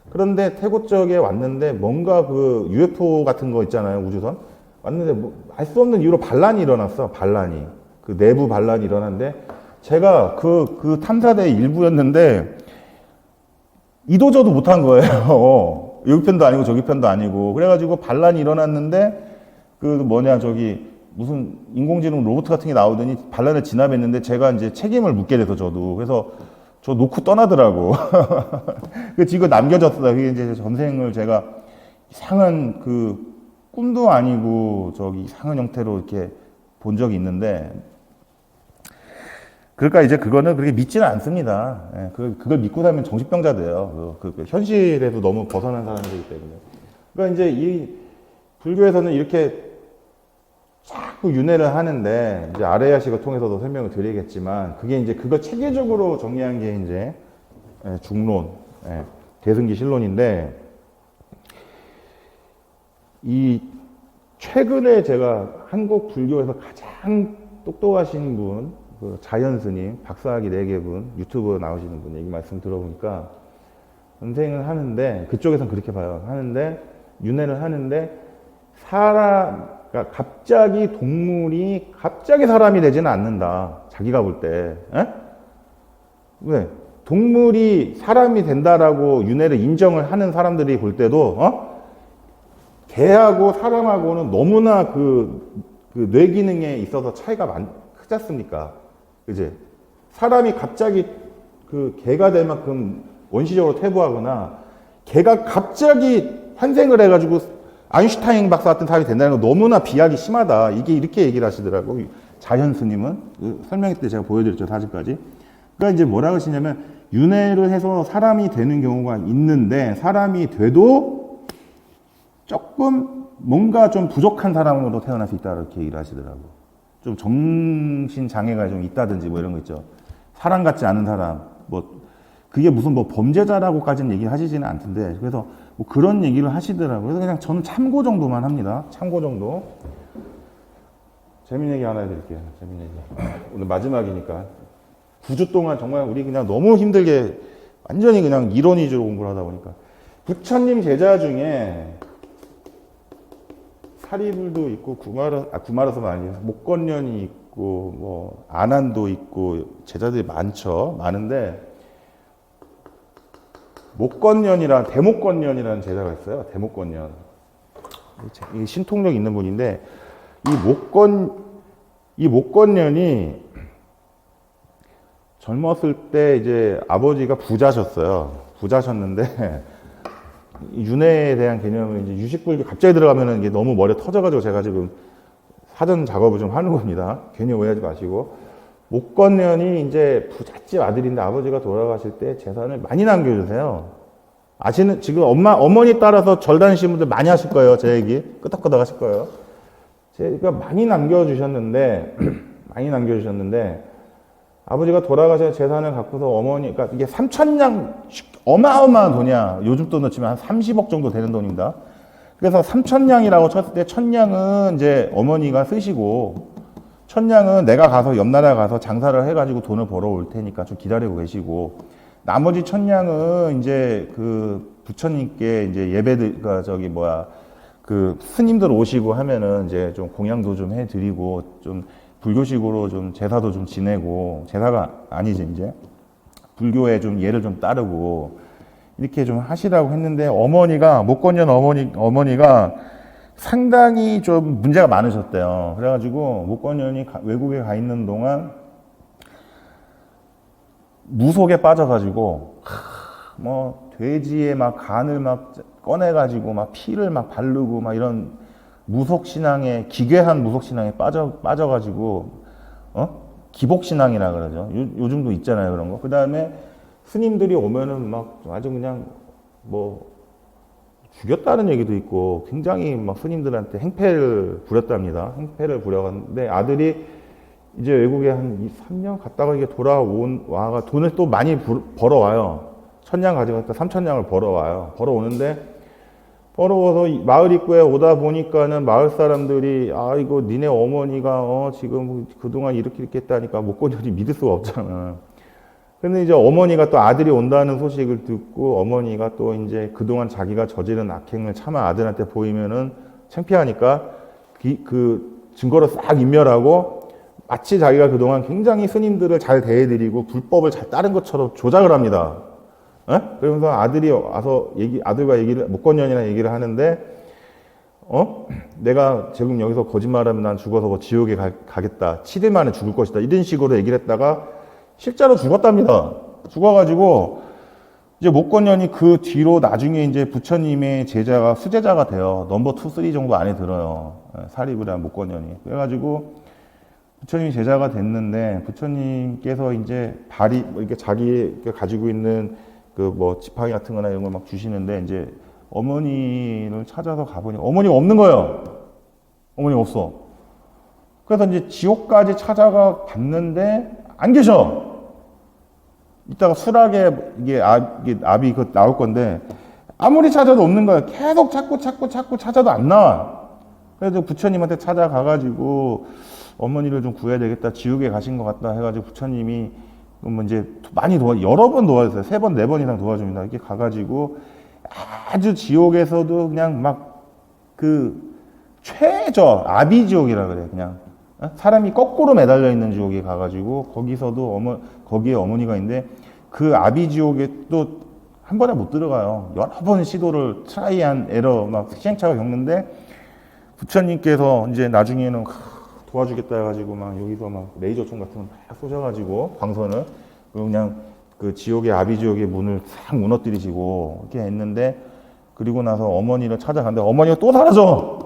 Speaker 1: 그런데 태고적에 왔는데 뭔가 그 UFO 같은 거 있잖아요. 우주선. 왔는데 뭐 알 수 없는 이유로 반란이 일어났어. 반란이. 그 내부 반란이 일어났는데 제가 그 탐사대의 일부였는데 이도저도 못한 거예요. 여기 편도 아니고 저기 편도 아니고. 그래가지고 반란이 일어났는데 무슨 인공지능 로봇 같은 게 나오더니 반란을 진압했는데 제가 이제 책임을 묻게 돼서 저도. 그래서 저 놓고 떠나더라고. 그 지금 남겨졌어요. 그게 이제 전생을 제가 이상한 꿈도 아니고 이상한 형태로 이렇게 본 적이 있는데 그러니까 이제 그거는 그렇게 믿지는 않습니다. 예, 그걸 믿고 살면 정신병자 돼요. 현실에서 너무 벗어난 사람들이기 때문에. 그러니까 이제 이 불교에서는 이렇게 자꾸 윤회를 하는데 이제 아레야식을 통해서도 설명을 드리겠지만 그게 이제 그걸 체계적으로 정리한 게 이제 중론, 대승기 신론인데 이 최근에 제가 한국 불교에서 가장 똑똑하신 분, 그 자연 스님, 박사학위 4개 분, 유튜브 나오시는 분 얘기 말씀 들어보니까 선생을 하는데 그쪽에서는 그렇게 봐요. 하는데 윤회를 하는데 그러니까 갑자기 동물이 갑자기 사람이 되지는 않는다. 자기가 볼 때. 왜? 동물이 사람이 된다라고 윤회를 인정을 하는 사람들이 볼 때도 개하고 사람하고는 너무나 그 뇌 기능에 있어서 차이가 크지 않습니까? 그지? 사람이 갑자기 개가 될 만큼 원시적으로 퇴보하거나 개가 갑자기 환생을 해가지고 아인슈타인 박사 같은 사람이 된다는 거 너무나 비약이 심하다. 이렇게 얘기를 하시더라고. 자연 스님은. 설명회 때 제가 보여드렸죠, 사진까지. 그러니까 이제 뭐라고 하시냐면, 윤회를 해서 사람이 되는 경우가 있는데, 사람이 돼도 조금 뭔가 좀 부족한 사람으로 태어날 수 있다. 이렇게 얘기를 하시더라고. 좀 정신장애가 좀 있다든지 뭐 이런 거 있죠. 사람 같지 않은 사람, 그게 무슨 뭐 범죄자라고까지는 얘기 하시지는 않던데, 그래서 뭐 그런 얘기를 하시더라고요. 그래서 그냥 저는 참고 정도만 합니다. 참고 정도. 재밌는 얘기 하나 해드릴게요. 재밌는 얘기. 오늘 마지막이니까. 9주 동안 정말 우리 그냥 너무 힘들게 완전히 그냥 이론 위주로 공부를 하다 보니까 부처님 제자 중에 사리불도 있고 구마라서만 아니에요. 목건년이 있고 뭐 아난도 있고 제자들이 많은데 대목건년이라는 제자가 있어요. 대목건년. 이 신통력 있는 분인데 이 목건년이 젊었을 때 이제 아버지가 부자셨어요. 부자셨는데 윤회에 대한 개념을 이제 유식불교 갑자기 들어가면은 이게 너무 머리에 터져가지고 제가 지금 사전 작업을 좀 하는 겁니다. 괜히 오해하지 마시고. 목건년이 이제 부잣집 아들인데 아버지가 돌아가실 때 재산을 많이 남겨주세요. 아시는, 지금 어머니 따라서 절 다니시는 분들 많이 하실 거예요. 제 얘기. 끄덕끄덕 하실 거예요. 제가 많이 남겨주셨는데, 아버지가 돌아가셔서 재산을 갖고서 어머니가, 이게 3천냥, 어마어마한 돈이야. 요즘 돈으로 치면 한 30억 정도 되는 돈입니다. 그래서 3천냥이라고 쳤을 때, 1,000냥은 이제 어머니가 쓰시고, 1,000냥은 내가 가서 옆나라 가서 장사를 해가지고 돈을 벌어올 테니까 좀 기다리고 계시고, 나머지 1,000냥은 이제 그 부처님께 이제 그 스님들 오시고 하면은 이제 좀 공양도 좀 해드리고, 좀 불교식으로 좀 제사도 좀 지내고, 제사가 아니지 이제 불교에 좀 예를 좀 따르고 이렇게 좀 하시라고 했는데, 목건년 어머니가 상당히 좀 문제가 많으셨대요. 그래가지고 목건년이 외국에 가 있는 동안 무속에 빠져가지고 뭐 돼지의 막 간을 막 꺼내가지고 막 피를 막 바르고 막 이런 무속신앙에, 기괴한 무속신앙에 빠져가지고 기복신앙이라 그러죠. 요즘도 있잖아요, 그런 거. 그 다음에 스님들이 오면은 막 아주 그냥 뭐 죽였다는 얘기도 있고, 굉장히 막 스님들한테 행패를 부렸답니다. 행패를 부려갔는데, 아들이 이제 외국에 한 3년 갔다가 이게 와가 돈을 또 많이 벌어와요. 1,000냥 가져갔다 3,000냥을 벌어와서 마을 입구에 오다 보니까는 마을 사람들이, 아, 이거 니네 어머니가 지금 그동안 이렇게 했다니까 목건년이 믿을 수가 없잖아. 근데 이제 어머니가 또 아들이 온다는 소식을 듣고, 어머니가 또 이제 그동안 자기가 저지른 악행을 차마 아들한테 보이면은 창피하니까 그 증거를 싹 인멸하고, 마치 자기가 그동안 굉장히 스님들을 잘 대해드리고 불법을 잘 따른 것처럼 조작을 합니다. 그러면서 아들이 와서 목건년이랑 얘기를 하는데, 내가 지금 여기서 거짓말하면 난 죽어서 뭐 지옥에 가겠다. 7일 만에 죽을 것이다. 이런 식으로 얘기를 했다가 실제로 죽었답니다. 죽어가지고 이제 목건년이 그 뒤로 나중에 이제 부처님의 수제자가 돼요. 넘버 2, 3 정도 안에 들어요. 사리부랴 목건년이. 그래가지고 부처님이 제자가 됐는데, 부처님께서 이제 이렇게 자기 가지고 있는 그 뭐 지팡이 같은 거나 이런 걸 막 주시는데, 이제 어머니를 찾아서 가보니 어머니가 없는 거예요. 어머니가 없어. 그래서 이제 지옥까지 찾아가 봤는데 안 계셔. 이따가 수락에 이게 압이 나올 건데, 아무리 찾아도 없는 거야. 계속 찾고 찾아도 안 나와. 그래서 부처님한테 찾아가가지고 어머니를 좀 구해야 되겠다. 지옥에 가신 것 같다 해가지고 부처님이 뭐 이제 많이 여러 번 도와줬어요. 3번, 4번 이상 도와줍니다. 이렇게 가가지고 아주 지옥에서도 그냥 막 아비지옥이라 그래. 그냥 사람이 거꾸로 매달려 있는 지옥에 가가지고, 거기에 어머니가 있는데, 그 아비지옥에 또 한 번에 못 들어가요. 여러 번 시도를 트라이한 에러 막 시행착오를 겪는데, 부처님께서 이제 나중에는 도와주겠다 해가지고 막 여기서 막 레이저총 같은 거 막 쏘셔가지고 광선을 그냥 그 아비지옥의 문을 싹 무너뜨리시고 이렇게 했는데, 그리고 나서 어머니를 찾아갔는데 어머니가 또 사라져.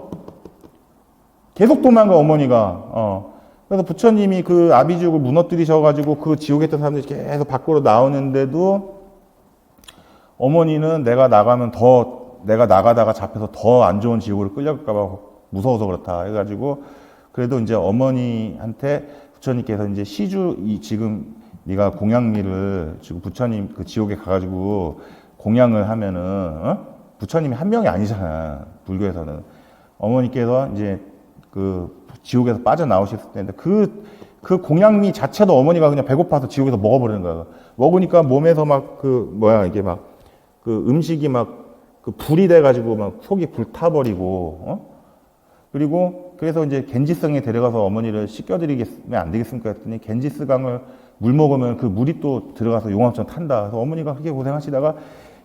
Speaker 1: 계속 도망가 어머니가. 그래서 부처님이 그 아비지옥을 무너뜨리셔가지고 그 지옥에 있던 사람들이 계속 밖으로 나오는데도, 어머니는 내가 나가다가 잡혀서 더 안 좋은 지옥으로 끌려갈까봐 무서워서 그렇다 해가지고, 그래도 이제 어머니한테 부처님께서 이제 지금 네가 공양미를 지금 부처님 그 지옥에 가가지고 공양을 하면은 부처님이 한 명이 아니잖아. 불교에서는 어머니께서 이제 그 지옥에서 빠져나오셨을 텐데 그 공양미 자체도 어머니가 그냥 배고파서 지옥에서 먹어버리는 거야. 먹으니까 몸에서 막 이게 막 그 음식이 막 그 불이 돼가지고 막 속이 불타버리고, 그리고 그래서 이제 겐지스강에 데려가서 어머니를 씻겨드리면 안 되겠습니까? 했더니 겐지스강을 물 먹으면 그 물이 또 들어가서 용암처럼 탄다. 그래서 어머니가 그렇게 고생하시다가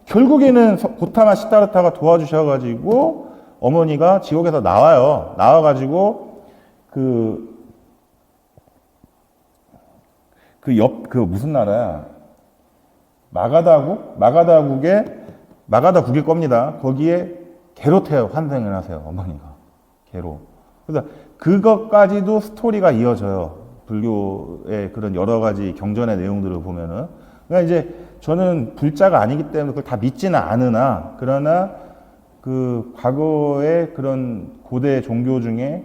Speaker 1: 결국에는 고타마 시타르타가 도와주셔가지고 어머니가 지옥에서 나와요. 나와가지고 무슨 나라야? 마가다국일 겁니다. 거기에 개로 환생을 하세요, 어머니가. 개로. 그래서 그것까지도 스토리가 이어져요. 불교의 그런 여러 가지 경전의 내용들을 보면은. 그러니까 이제 저는 불자가 아니기 때문에 그걸 다 믿지는 않으나, 그러나 그 과거의 그런 고대 종교 중에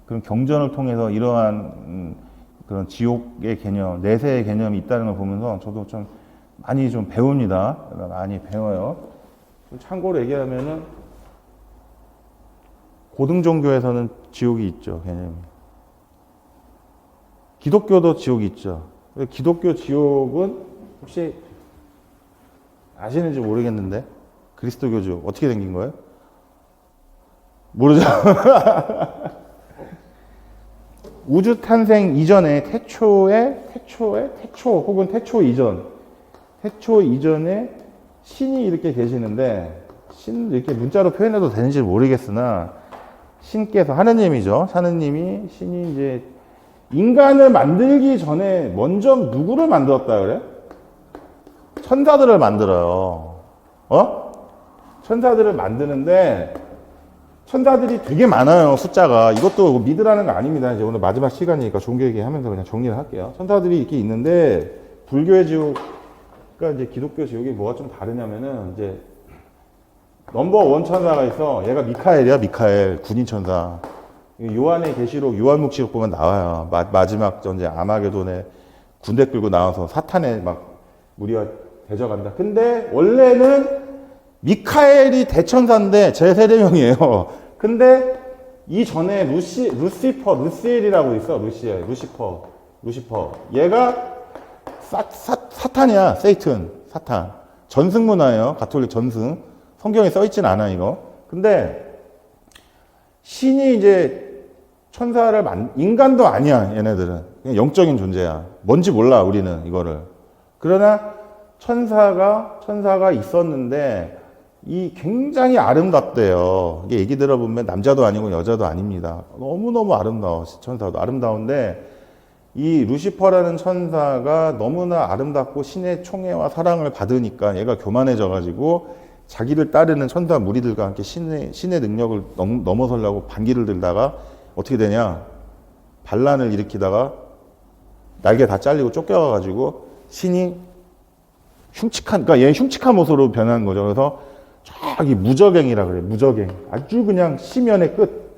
Speaker 1: 그런 경전을 통해서 이러한 그런 지옥의 개념, 내세의 개념이 있다는 걸 보면서 저도 좀 많이 좀 배웁니다. 많이 배워요. 참고로 얘기하면은 고등 종교에서는 지옥이 있죠, 개념이. 기독교도 지옥이 있죠. 기독교 지옥은 혹시 아시는지 모르겠는데 그리스도교 지옥 어떻게 생긴 거예요? 모르죠? 우주 탄생 이전에 태초 혹은 태초 이전에 신이 이렇게 계시는데, 신 이렇게 문자로 표현해도 되는지 모르겠으나 신께서 하느님이죠. 하느님이 신이 이제 인간을 만들기 전에 먼저 누구를 만들었다 그래? 천사들을 만들어요. 천사들을 만드는데 천사들이 되게 많아요, 숫자가. 이것도 믿으라는 거 아닙니다. 이제 오늘 마지막 시간이니까 종교 얘기하면서 그냥 정리를 할게요. 천사들이 이렇게 있는데 불교의 지옥과 이제 기독교 지옥이 뭐가 좀 다르냐면은 이제 넘버 원 천사가 있어. 얘가 미카엘이야, 미카엘. 군인 천사. 요한의 계시록, 요한묵시록 보면 나와요. 마지막 전제 아마게돈에 군대 끌고 나와서 사탄에 막 우리와 대적한다. 근데 원래는 미카엘이 대천사인데 제 세대명이에요. 근데 이전에 루시엘이라고 있어. 루시퍼. 얘가 사탄이야. 세이튼, 사탄. 전승문화예요. 가톨릭 전승. 성경에 써있진 않아, 이거. 근데 신이 이제 인간도 아니야, 얘네들은. 그냥 영적인 존재야. 뭔지 몰라, 우리는 이거를. 그러나 천사가 있었는데 이 굉장히 아름답대요. 이게 얘기 들어보면 남자도 아니고 여자도 아닙니다. 너무너무 아름다워. 천사도 아름다운데 이 루시퍼라는 천사가 너무나 아름답고 신의 총애와 사랑을 받으니까 얘가 교만해져가지고 자기를 따르는 천사 무리들과 함께 신의 능력을 넘어서려고 반기를 들다가 어떻게 되냐? 반란을 일으키다가 날개 다 잘리고 쫓겨가가지고 신이 그러니까 얘 흉측한 모습으로 변한 거죠. 그래서 저기 무적행이라 그래. 무적행. 아주 그냥 심연의 끝.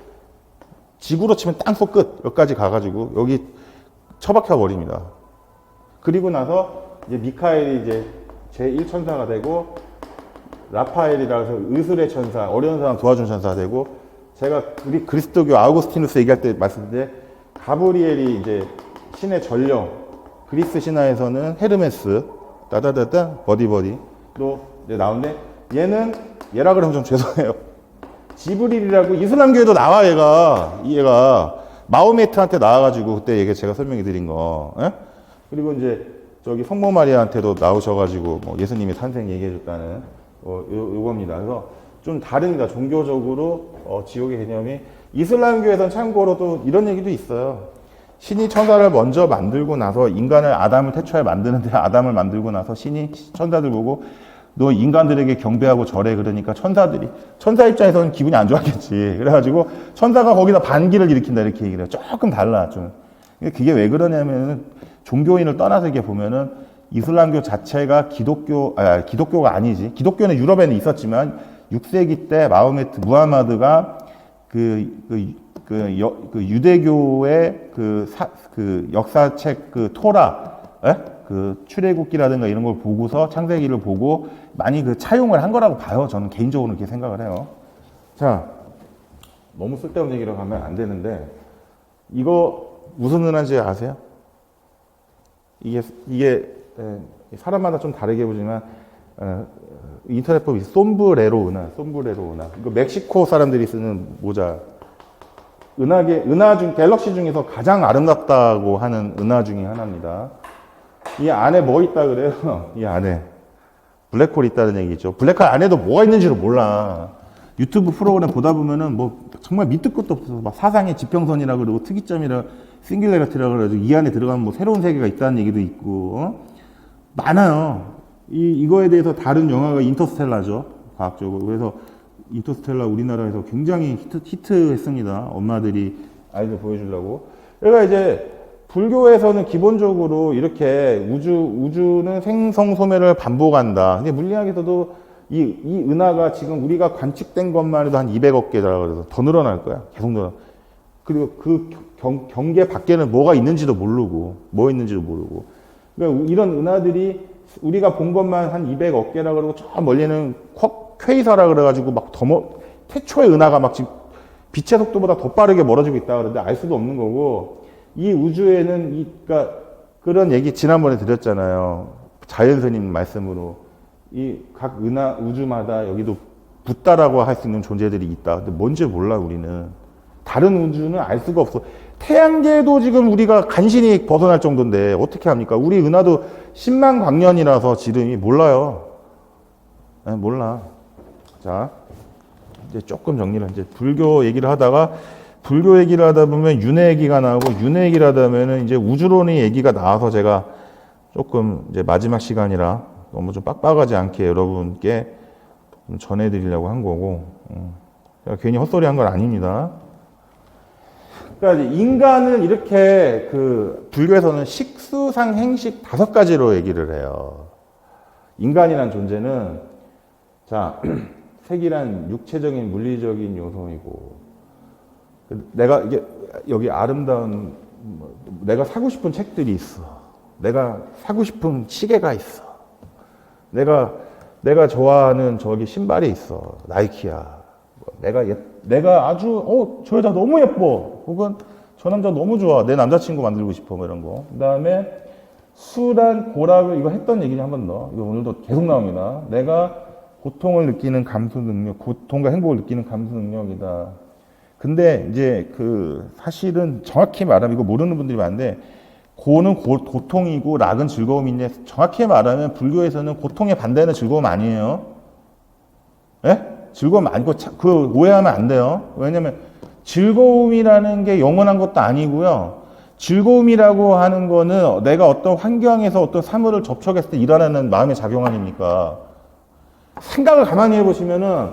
Speaker 1: 지구로 치면 땅속 끝. 여기까지 가가지고 여기 처박혀 버립니다. 그리고 나서 이제 미카엘이 이제 제1천사가 되고 라파엘이라 해서 의술의 천사, 어려운 사람 도와준 천사가 되고, 제가 우리 그리스도교 아우구스티누스 얘기할 때 말씀드린 가브리엘이 이제 신의 전령, 그리스 신화에서는 헤르메스, 따다다다 버디버디로 이제 나오는데, 얘라 그러면 좀 죄송해요. 지브릴이라고 이슬람교에도 나와. 얘가 마호메트한테 나와가지고 그때 얘기 제가 설명해 드린 거. 그리고 이제 저기 성모 마리아한테도 나오셔가지고 뭐 예수님이 탄생 얘기해 줬다는 요겁니다. 그래서 좀 다릅니다. 종교적으로 지옥의 개념이. 이슬람교에서는 참고로 또 이런 얘기도 있어요. 신이 천사를 먼저 만들고 나서 아담을 태초에 만드는데, 아담을 만들고 나서 신이 천사들 보고 너 인간들에게 경배하고 절해. 그러니까 천사 입장에서는 기분이 안 좋았겠지. 그래가지고 천사가 거기다 반기를 일으킨다, 이렇게 얘기를 해요. 조금 달라, 좀. 그게 왜 그러냐면은 종교인을 떠나서 이렇게 보면은 이슬람교 자체가 기독교가 아니지. 기독교는 유럽에는 있었지만 6세기 때 무하마드가 유대교의 그 역사책 토라,
Speaker 2: 예? 그 출애굽기라든가 이런 걸 보고서 창세기를 보고 많이 그 차용을 한 거라고 봐요. 저는 개인적으로 그렇게 생각을 해요.
Speaker 1: 자, 너무 쓸데없는 얘기로 가면 안 되는데, 이거 무슨 은하인지 아세요? 이게 사람마다 좀 다르게 보지만, 인터넷 법이 솜브레로 은하. 이거 멕시코 사람들이 쓰는 모자. 은하 중, 갤럭시 중에서 가장 아름답다고 하는 은하 중에 하나입니다. 이 안에 뭐 있다 그래요? 이 안에. 블랙홀이 있다는 얘기죠. 블랙홀 안에도 뭐가 있는지를 몰라. 유튜브 프로그램 보다 보면은 뭐 정말 밑도 끝도 없어서 막 사상의 지평선이라 그러고 특이점이라 싱귤레러티라 그래가지고 이 안에 들어가면 뭐 새로운 세계가 있다는 얘기도 있고, 많아요. 이거에 대해서 다른 영화가 인터스텔라죠. 과학적으로. 그래서 인터스텔라 우리나라에서 굉장히 히트했습니다. 엄마들이 아이들 보여주려고. 그러니까 이제 불교에서는 기본적으로 이렇게 우주는 생성소멸을 반복한다. 근데 물리학에서도 이 은하가 지금 우리가 관측된 것만 해도 한 200억 개라 그래서 더 늘어날 거야. 계속 늘어. 그리고 그 경계 밖에는 뭐가 있는지도 모르고, 그러니까 이런 은하들이 우리가 본 것만 한 200억 개라 그러고, 저 멀리는 퀘이사라 그래가지고 막 태초의 은하가 막 지금 빛의 속도보다 더 빠르게 멀어지고 있다 그러는데 알 수도 없는 거고, 이 우주에는 그러니까 그런 얘기 지난번에 드렸잖아요. 자연스님 말씀으로. 이 각 우주마다 여기도 붓다라고 할 수 있는 존재들이 있다. 근데 뭔지 몰라, 우리는. 다른 우주는 알 수가 없어. 태양계도 지금 우리가 간신히 벗어날 정도인데 어떻게 합니까? 우리 은하도 10만 광년이라서 지름이 몰라요. 네, 몰라. 자, 이제 조금 정리를, 이제 불교 얘기를 하다 보면 윤회 얘기가 나오고, 윤회 얘기를 하다 보면은 이제 우주론의 얘기가 나와서 제가 조금 이제 마지막 시간이라 너무 좀 빡빡하지 않게 여러분께 좀 전해드리려고 한 거고, 제가 괜히 헛소리 한 건 아닙니다. 그러니까 인간은 이렇게 불교에서는 식수상 행식 5가지로 얘기를 해요. 인간이란 존재는, 자, 색이란 육체적인 물리적인 요소이고, 내가 여기 아름다운, 내가 사고 싶은 책들이 있어. 내가 사고 싶은 시계가 있어. 내가 좋아하는 저기 신발이 있어. 나이키야. 내가 아주, 저 여자 너무 예뻐. 혹은 저 남자 너무 좋아. 내 남자친구 만들고 싶어. 뭐 이런 거. 그 다음에 수란, 고락을, 이거 했던 얘기 한 번 더. 이거 오늘도 계속 나옵니다. 내가 고통을 느끼는 감수 능력, 고통과 행복을 느끼는 감수 능력이다. 근데 이제 사실은 정확히 말하면, 이거 모르는 분들이 많은데, 고는 고통이고 락은 즐거움인데, 정확히 말하면 불교에서는 고통의 반대는 즐거움 아니에요. 예? 즐거움 아니고, 오해하면 안 돼요. 왜냐면 즐거움이라는 게 영원한 것도 아니고요. 즐거움이라고 하는 거는 내가 어떤 환경에서 어떤 사물을 접촉했을 때 일어나는 마음의 작용 아닙니까? 생각을 가만히 해보시면은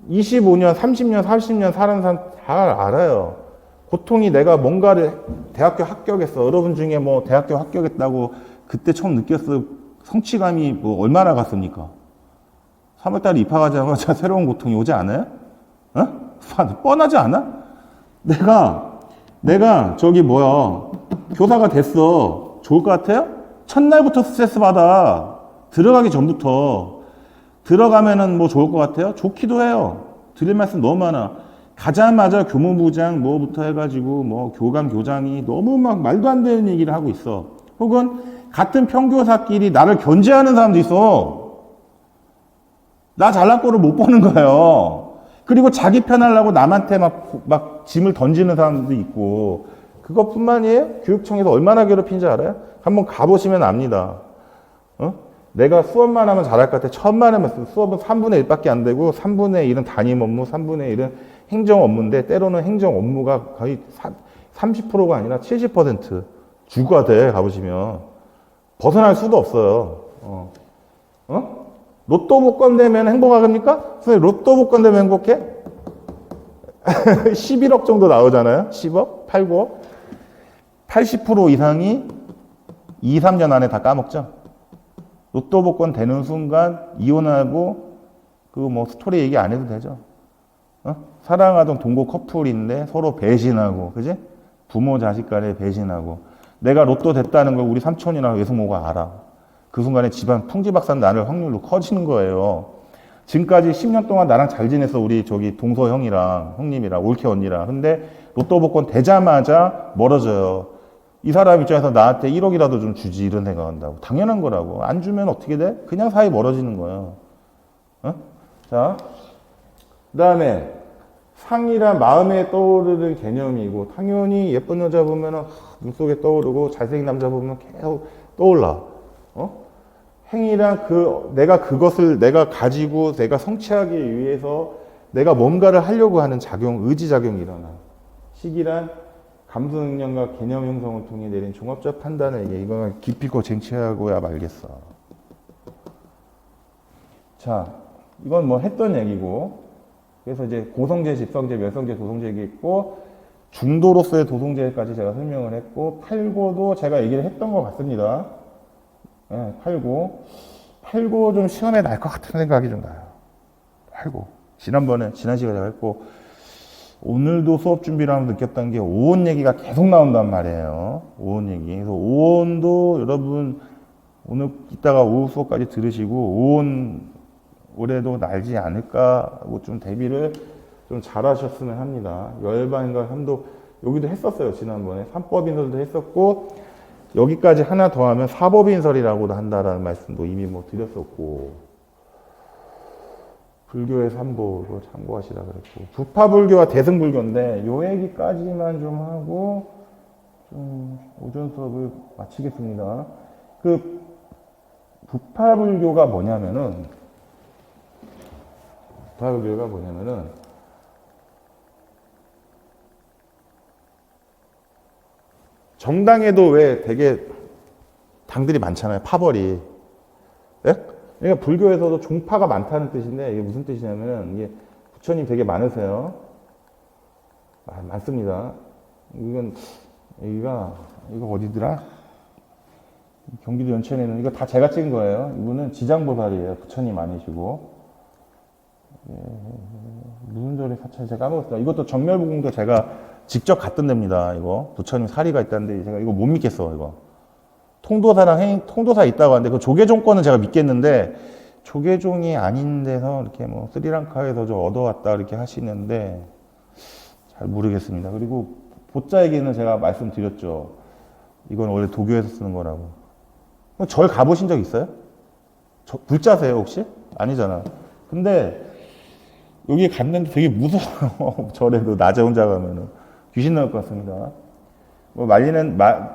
Speaker 1: 25년, 30년, 40년 사는 사람 잘 알아요. 고통이, 내가 뭔가를 대학교 합격했어. 여러분 중에 뭐 대학교 합격했다고 그때 처음 느꼈어. 성취감이 뭐 얼마나 갔습니까? 3월달에 입학하자마자 새로운 고통이 오지 않아요? 뻔하지 않아? 내가 저기 교사가 됐어. 좋을 것 같아요? 첫날부터 스트레스 받아. 들어가기 전부터. 들어가면은 뭐 좋을 것 같아요? 좋기도 해요. 드릴 말씀 너무 많아. 가자마자 교무부장 뭐부터 해가지고 뭐 교감 교장이 너무 막 말도 안 되는 얘기를 하고 있어. 혹은 같은 평교사끼리 나를 견제하는 사람도 있어. 나 잘난 꼴을 못 보는 거예요. 그리고 자기 편하려고 남한테 막 짐을 던지는 사람도 있고. 그것뿐만이에요? 교육청에서 얼마나 괴롭힌지 알아요? 한번 가보시면 압니다. 내가 수업만 하면 잘할 것 같아. 처음만 하면 수업은 3분의 1밖에 안 되고 3분의 1은 담임 업무, 3분의 1은 행정 업무인데, 때로는 행정 업무가 거의 30%가 아니라 70% 주가 돼. 가보시면 벗어날 수도 없어요. 로또 복권 되면 행복합니까? 선생님, 로또 복권 되면 행복해? 11억 정도 나오잖아요. 10억, 8, 9억. 80% 이상이 2, 3년 안에 다 까먹죠. 로또 복권 되는 순간 이혼하고 스토리 얘기 안 해도 되죠. 사랑하던 동거 커플인데 서로 배신하고, 그지? 부모 자식 간에 배신하고.
Speaker 2: 내가 로또 됐다는 걸 우리 삼촌이나 외숙모가 알아. 그 순간에 집안 풍지박산 나를 확률로 커지는 거예요. 지금까지 10년 동안 나랑 잘 지냈어. 우리 저기 동서 형이랑 형님이랑 올케 언니랑. 근데 로또 복권 되자마자 멀어져요. 이 사람 입장에서 나한테 1억이라도 좀 주지 이런 생각한다고. 당연한 거라고. 안 주면 어떻게 돼? 그냥 사이 멀어지는 거예요. 어? 자, 그 다음에 상이란 마음에 떠오르는 개념이고, 당연히 예쁜 여자 보면은 눈 속에 떠오르고 잘생긴 남자 보면 계속 떠올라. 어? 행위란 내가 그것을 내가 가지고 내가 성취하기 위해서 내가 뭔가를 하려고 하는 의지작용이 일어나. 식이란 감수 능력과 개념 형성을 통해 내린 종합적 판단을 얘기해. 이거는 깊이 있고 쟁취하고야 말겠어. 자, 이건 뭐 했던 얘기고, 그래서 이제 고성제, 집성제, 멸성제, 도성제가 있고, 중도로서의 도성제까지 제가 설명을 했고, 팔고도 제가 얘기를 했던 것 같습니다. 네, 팔고 좀 시험에 날 것 같은 생각이 좀 나요. 지난 시간에 제가 했고, 오늘도 수업 준비를 하면서 느꼈던 게 오온 얘기가 계속 나온단 말이에요. 오온 얘기. 그래서 오온도 여러분 오늘 이따가 오후 수업까지 들으시고 오온 올해도 날지 않을까 하고 좀 대비를 좀 잘하셨으면 합니다. 열반과 삼도 여기도 했었어요. 지난번에 삼법인설도 했었고, 여기까지 하나 더 하면 사법인설이라고도 한다라는 말씀도 이미 뭐 드렸었고, 불교의 삼보로 참고하시라 그랬고, 부파불교와 대승불교인데 요 얘기까지만 좀 하고 좀 오전 수업을 마치겠습니다. 그 부파불교가 뭐냐면은 정당에도 왜 되게 당들이 많잖아요. 파벌이. 예? 그러니까 불교에서도 종파가 많다는 뜻인데, 이게 무슨 뜻이냐면은, 이게 부처님 되게 많으세요. 많습니다. 이거 어디더라? 경기도 연천에는, 이거 다 제가 찍은 거예요. 이분은 지장보살이에요. 부처님 아니시고. 예, 무슨 절에 사찰 제가 까먹었어요. 이것도 정멸부궁도 제가 직접 갔던 데입니다. 이거. 부처님 사리가 있다는데, 제가 이거 못 믿겠어, 이거. 통도사 있다고 하는데, 그 조계종권은 제가 믿겠는데, 조계종이 아닌 데서 이렇게 뭐 스리랑카에서 좀 얻어왔다 이렇게 하시는데, 잘 모르겠습니다. 그리고 보자 얘기는 제가 말씀드렸죠. 이건 원래 도교에서 쓰는 거라고. 절 가보신 적 있어요? 불자세요, 혹시? 아니잖아. 근데 여기 갔는데 되게 무서워요. 절에도 낮에 혼자 가면은. 귀신 나올 것 같습니다. 뭐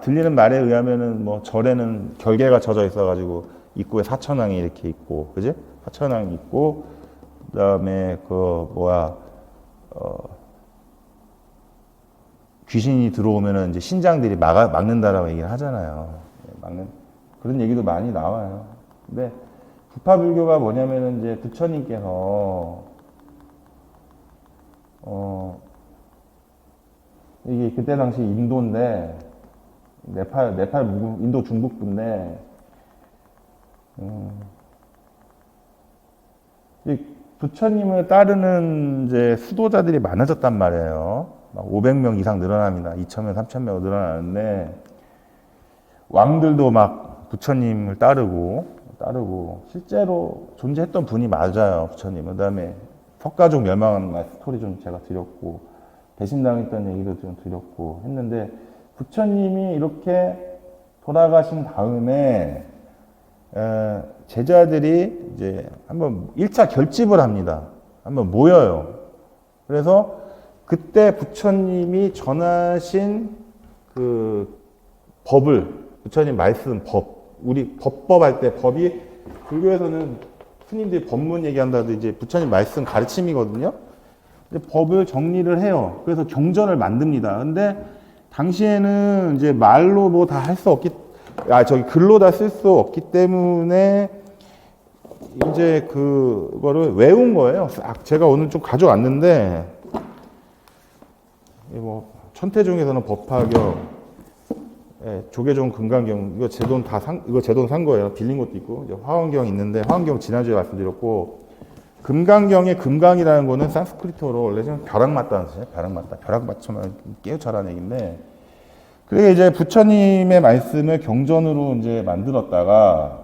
Speaker 2: 들리는 말에 의하면은 뭐 절에는 결계가 젖어 있어가지고 입구에 사천왕이 이렇게 있고, 그지? 사천왕이 있고, 그 다음에 귀신이 들어오면은 이제 신장들이 막는다라고 얘기를 하잖아요. 그런 얘기도 많이 나와요. 근데 부파불교가 뭐냐면은 이제 부처님께서 이게 그때 당시 인도인데, 네팔 인도 중북부인데, 이 부처님을 따르는 이제 수도자들이 많아졌단 말이에요. 막 500명 이상 늘어납니다. 2,000명, 3,000명 늘어나는데, 왕들도 막 부처님을 따르고, 실제로 존재했던 분이 맞아요, 부처님. 그 다음에 석가족 멸망한 스토리 좀 제가 드렸고, 배신당했던 얘기도 좀 드렸고 했는데, 부처님이 이렇게 돌아가신 다음에 제자들이 이제 한번 1차 결집을 합니다. 한번 모여요. 그래서 그때 부처님이 전하신 그 법을, 부처님 말씀 우리 법법 할 때 법이, 불교에서는 스님들이 법문 얘기한다도 이제 부처님 말씀 가르침이거든요. 법을 정리를 해요. 그래서 경전을 만듭니다. 근데 당시에는 이제 말로 뭐 다 할 수 글로 다 쓸 수 없기 때문에 이제 그거를 외운 거예요. 제가 오늘 좀 가져왔는데, 뭐 천태종에서는 법화경, 조계종 금강경, 이거 제 돈 산 거예요. 빌린 것도 있고, 이제 화엄경 있는데, 화엄경 지난주에 말씀드렸고, 금강경의 금강이라는 거는 산스크리트어로 원래 좀 벼락 맞다는 뜻이에요. 벼락 맞추면 깨우쳐라는 얘기인데, 그리고 이제 부처님의 말씀을 경전으로 이제 만들었다가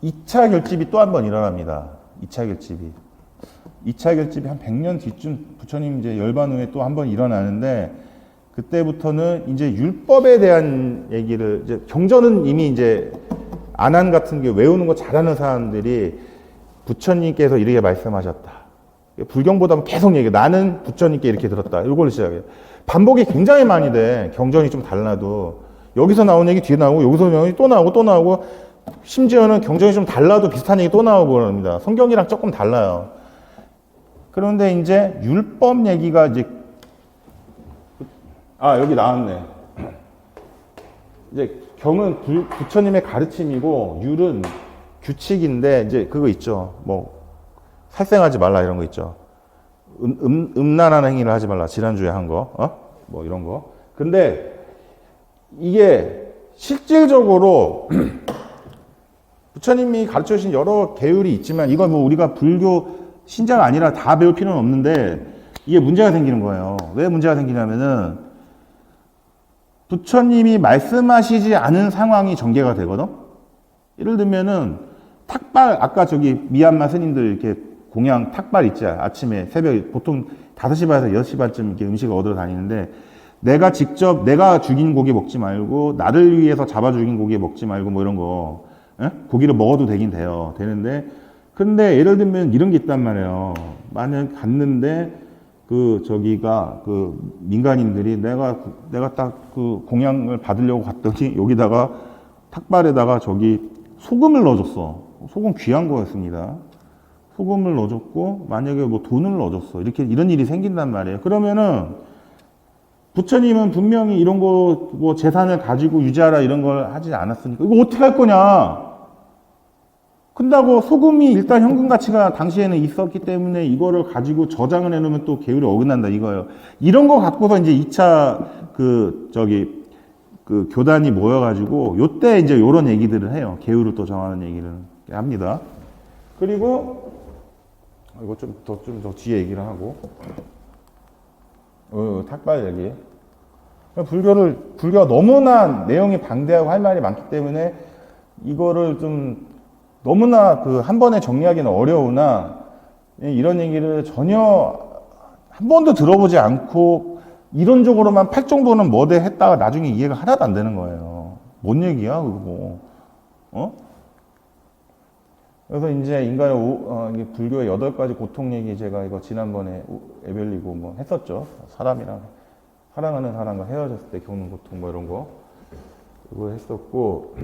Speaker 2: 2차 결집이 또 한 번 일어납니다. 2차 결집이. 2차 결집이 한 100년 뒤쯤 부처님 이제 열반 후에 또 한 번 일어나는데 그때부터는 이제 율법에 대한 얘기를 이제 경전은 이미 이제 안한 같은 게 외우는 거 잘하는 사람들이 부처님께서 이렇게 말씀하셨다. 불경보다는 계속 얘기해. 나는 부처님께 이렇게 들었다. 이걸 시작해요. 반복이 굉장히 많이 돼. 경전이 좀 달라도. 여기서 나온 얘기 뒤에 나오고, 여기서 나온 얘기 또 나오고, 또 나오고, 심지어는 경전이 좀 달라도 비슷한 얘기 또 나오고 그럽니다. 성경이랑 조금 달라요. 그런데 이제 율법 얘기가 이제, 여기 나왔네. 이제 경은 부처님의 가르침이고, 율은 규칙인데, 이제 그거 있죠. 뭐, 살생하지 말라 이런 거 있죠. 음란한 행위를 하지 말라. 지난주에 한 거. 뭐 이런 거. 근데 이게 실질적으로 부처님이 가르쳐 주신 여러 계율이 있지만 이거 뭐 우리가 불교 신자가 아니라 다 배울 필요는 없는데 이게 문제가 생기는 거예요. 왜 문제가 생기냐면은 부처님이 말씀하시지 않은 상황이 전개가 되거든. 예를 들면은 탁발 아까 저기 미얀마 스님들 이렇게 공양 탁발 있지. 아침에 새벽에 보통 5시 반에서 6시 반쯤 이렇게 음식을 얻으러 다니는데 내가 직접 내가 죽인 고기 먹지 말고 나를 위해서 잡아 죽인 고기 먹지 말고 뭐 이런 거 고기를 먹어도 되긴 돼요. 되는데 근데 예를 들면 이런 게 있단 말이에요. 만약 갔는데 그 저기가 그 민간인들이 내가 딱 그 공양을 받으려고 갔더니 여기다가 탁발에다가 저기 소금을 넣어줬어. 소금 귀한 거였습니다. 소금을 넣어줬고 만약에 뭐 돈을 넣어줬어. 이런 일이 생긴단 말이에요. 그러면은 부처님은 분명히 이런 거 뭐 재산을 가지고 유지하라 이런 걸 하지 않았으니까 이거 어떻게 할 거냐? 근다고 소금이 일단 현금 가치가 당시에는 있었기 때문에 이거를 가지고 저장을 해놓으면 또 계율이 어긋난다 이거예요. 이런 거 갖고서 이제 2차 그 교단이 모여가지고 요때 이제 요런 얘기들을 해요. 계율을 또 정하는 얘기를 합니다. 그리고 이거 좀 더 뒤에 얘기를 하고 탁발 얘기. 불교가 너무나 내용이 방대하고 할 말이 많기 때문에 이거를 좀 너무나 그 한 번에 정리하기는 어려우나 이런 얘기를 전혀 한 번도 들어보지 않고 이론적으로만 팔 정도는 뭐대 했다가 나중에 이해가 하나도 안 되는 거예요. 뭔 얘기야 그거? 그래서 이제 인간의 불교의 8가지 고통 얘기 제가 이거 지난번에 에벨리고 뭐 했었죠. 사람이랑 사랑하는 사람과 헤어졌을 때 겪는 고통 뭐 이런 거 그거 했었고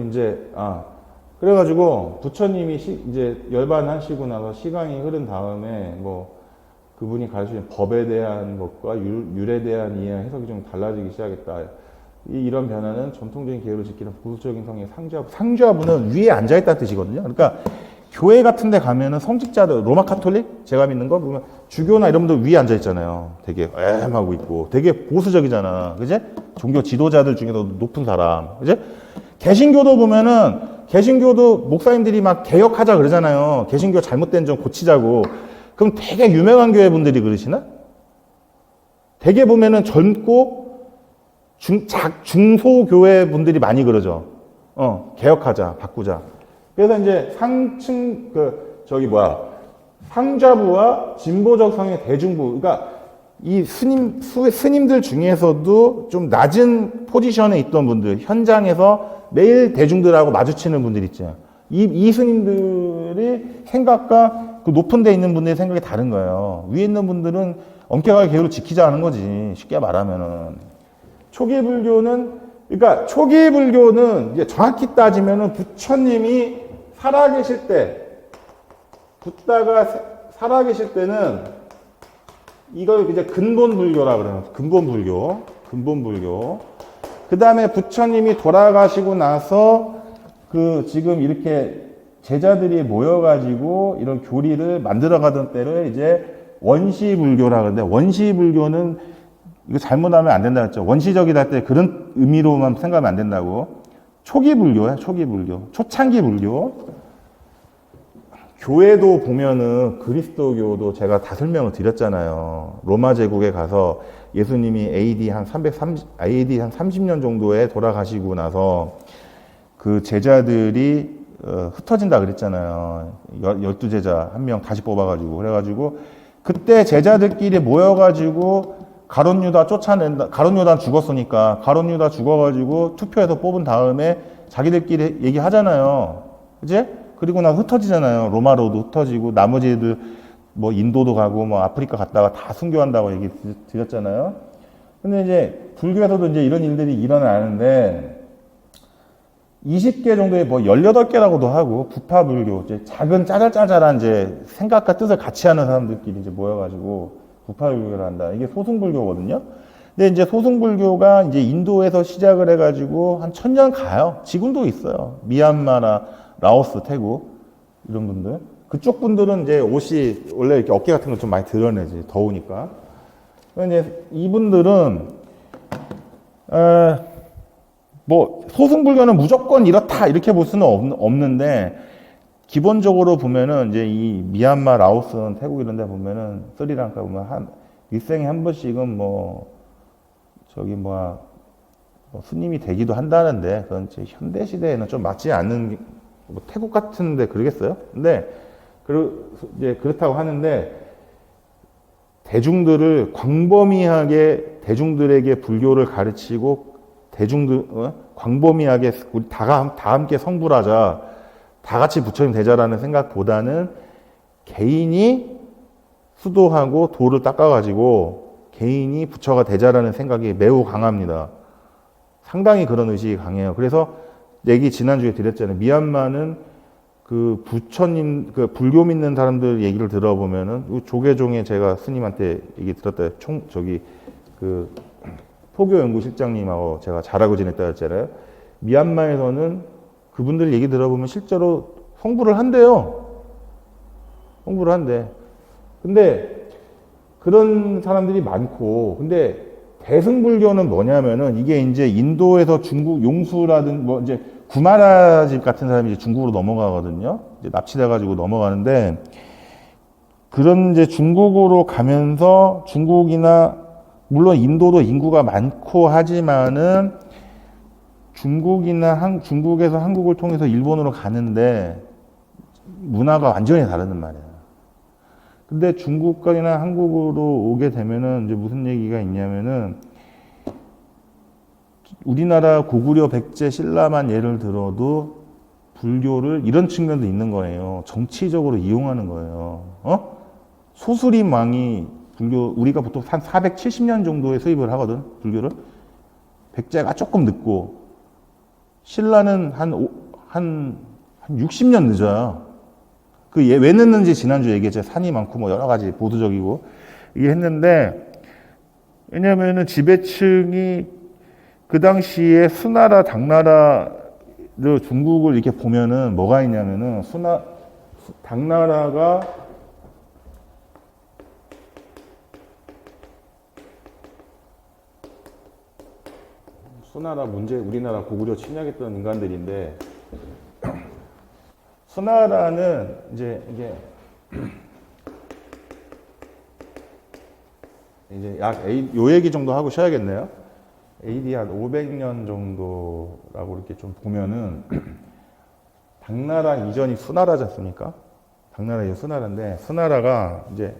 Speaker 2: 이제 그래가지고 부처님이 이제 열반하시고 나서 시간이 흐른 다음에 뭐 그분이 가르치는 법에 대한 것과 율에 대한 이해 해석이 좀 달라지기 시작했다. 이런 변화는 전통적인 계율을 지키는 보수적인 성의 상주하부는 위에 앉아있다는 뜻이거든요. 그러니까 교회 같은 데 가면은 성직자들, 로마 카톨릭? 제가 믿는 거 보면 주교나 이런 분들 위에 앉아있잖아요. 되게 하고 있고 되게 보수적이잖아. 그지? 종교 지도자들 중에도 높은 사람. 그지? 개신교도 보면은 개신교도 목사님들이 막 개혁하자 그러잖아요. 개신교 잘못된 점 고치자고. 그럼 되게 유명한 교회 분들이 그러시나? 되게 보면은 젊고 중소교회 분들이 많이 그러죠. 개혁하자, 바꾸자. 그래서 이제 상좌부와 진보적 성의 대중부. 그러니까 이 스님들 중에서도 좀 낮은 포지션에 있던 분들, 현장에서 매일 대중들하고 마주치는 분들 있죠. 이 스님들의 생각과 그 높은 데 있는 분들의 생각이 다른 거예요. 위에 있는 분들은 엄격하게 계율을 지키자는 거지. 쉽게 말하면은. 초기 불교는 이제 정확히 따지면은 부처님이 살아계실 때, 붓다가 살아계실 때는 이걸 이제 근본 불교라 그래요. 근본 불교. 그 다음에 부처님이 돌아가시고 나서 지금 이렇게 제자들이 모여가지고 이런 교리를 만들어가던 때를 이제 원시불교라 그러는데 원시불교는 이거 잘못하면 안 된다 그랬죠. 원시적이다 할 때 그런 의미로만 생각하면 안 된다고. 초기 불교야, 초기 불교. 초창기 불교.
Speaker 1: 교회도 보면은 그리스도교도 제가 다 설명을 드렸잖아요. 로마 제국에 가서 예수님이 AD 한 30년 정도에 돌아가시고 나서 그 제자들이 흩어진다 그랬잖아요. 12제자 한 명 다시 뽑아가지고. 그래가지고 그때 제자들끼리 모여가지고 가룟 유다 쫓아낸다. 가룟 유다 죽었으니까 가룟 유다 죽어가지고 투표해서 뽑은 다음에 자기들끼리 얘기하잖아요. 그지? 그리고 나서 흩어지잖아요. 로마로도 흩어지고 나머지 애들 뭐 인도도 가고 뭐 아프리카 갔다가 다 순교한다고 얘기 드렸잖아요. 근데 이제 불교에서도 이제 이런 일들이 일어나는데 20개 정도의 뭐 18개라고도 하고 부파불교 이제 작은 짜잘짜잘한 이제 생각과 뜻을 같이 하는 사람들끼리 이제 모여가지고 부파불교를 한다. 이게 소승불교거든요. 근데 이제 소승불교가 이제 인도에서 시작을 해가지고 한 1000년 가요. 지금도 있어요. 미얀마나 라오스, 태국 이런 분들. 그쪽 분들은 이제 옷이 원래 이렇게 어깨 같은 거 좀 많이 드러내지 더우니까. 이제 이분들은 뭐 소승불교는 무조건 이렇다 이렇게 볼 수는 없는데 기본적으로 보면은 이제 이 미얀마, 라오스, 태국 이런 데 보면은 스리랑카 보면 한 일생에 한 번씩은 뭐 저기 뭐 스님이 되기도 한다는데 그건 이제 현대 시대에는 좀 맞지 않는 뭐 태국 같은데 그러겠어요? 근데 이제 그렇다고 하는데 대중들을 광범위하게 대중들에게 불교를 가르치고 광범위하게 우리 다 함께 성불하자, 다 같이 부처님 되자라는 생각보다는 개인이 수도하고 도를 닦아가지고 개인이 부처가 되자라는 생각이 매우 강합니다. 상당히 그런 의식이 강해요. 그래서 얘기 지난주에 드렸잖아요. 미얀마는 그 부처님, 그 불교 믿는 사람들 얘기를 들어보면은 조계종에 제가 스님한테 얘기 들었다. 그 포교연구실장님하고 제가 잘하고 지냈다 했잖아요. 미얀마에서는 그분들 얘기 들어보면 실제로 성불을 한대요. 성불을 한대. 근데 그런 사람들이 많고, 근데 대승불교는 뭐냐면은 이게 이제 인도에서 중국 용수라든 뭐 이제 구마라집 같은 사람이 이제 중국으로 넘어가거든요. 이제 납치돼가지고 넘어가는데 그런 이제 중국으로 가면서 중국이나 물론 인도도 인구가 많고 하지만은 중국에서 한국을 통해서 일본으로 가는데 문화가 완전히 다르단 말이야. 근데 중국이나 한국으로 오게 되면은 이제 무슨 얘기가 있냐면은 우리나라 고구려 백제 신라만 예를 들어도 불교를 이런 측면도 있는 거예요. 정치적으로 이용하는 거예요. 소수림 왕이 불교, 우리가 보통 한 470년 정도에 수입을 하거든, 불교를. 백제가 조금 늦고, 신라는 한 60년 늦어요. 왜 늦는지 지난주에 얘기했죠. 산이 많고, 뭐 여러 가지 보수적이고, 이게 했는데, 왜냐면은 지배층이 그 당시에 수나라, 당나라, 중국을 이렇게 보면은 뭐가 있냐면은, 당나라가 수나라 우리나라 고구려 침략했던 인간들인데, 수나라는 이제 요 얘기 정도 하고 쉬어야겠네요. AD 한 500년 정도라고 이렇게 좀 보면은, 당나라 이전이 수나라지 않습니까? 당나라 이전 수나라인데, 수나라가 이제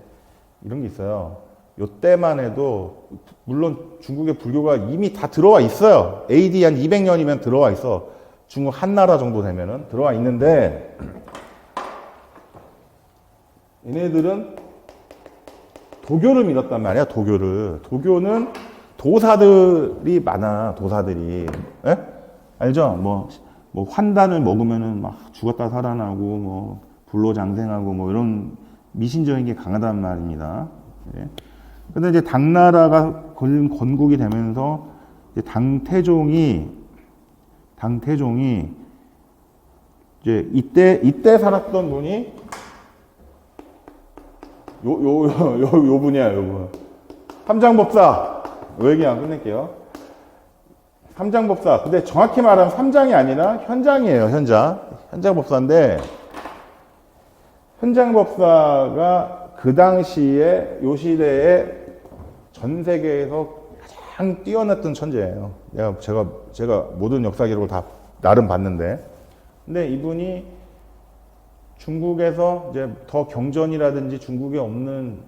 Speaker 1: 이런 게 있어요. 요때만 해도 물론 중국의 불교가 이미 다 들어와 있어요. AD 한 200년이면 들어와 있어. 중국 한나라 정도 되면은 들어와 있는데 얘네들은 도교를 믿었단 말이야. 도교는 도사들이 많아. 도사들이. 에? 알죠? 뭐 환단을 먹으면은 막 죽었다 살아나고 뭐 불로장생하고 뭐 이런 미신적인 게 강하단 말입니다. 예. 근데 이제 당나라가 건국이 되면서 이제 당태종이 이제 이때 살았던 분이 요 분이야, 요 분. 삼장법사. 요 얘기 안 끝낼게요. 삼장법사. 근데 정확히 말하면 삼장이 아니라 현장이에요, 현장법사인데 현장법사가 그 당시에 요 시대에 전 세계에서 가장 뛰어났던 천재예요. 제가 모든 역사 기록을 다 나름 봤는데, 근데 이분이 중국에서 이제 더 경전이라든지 중국에 없는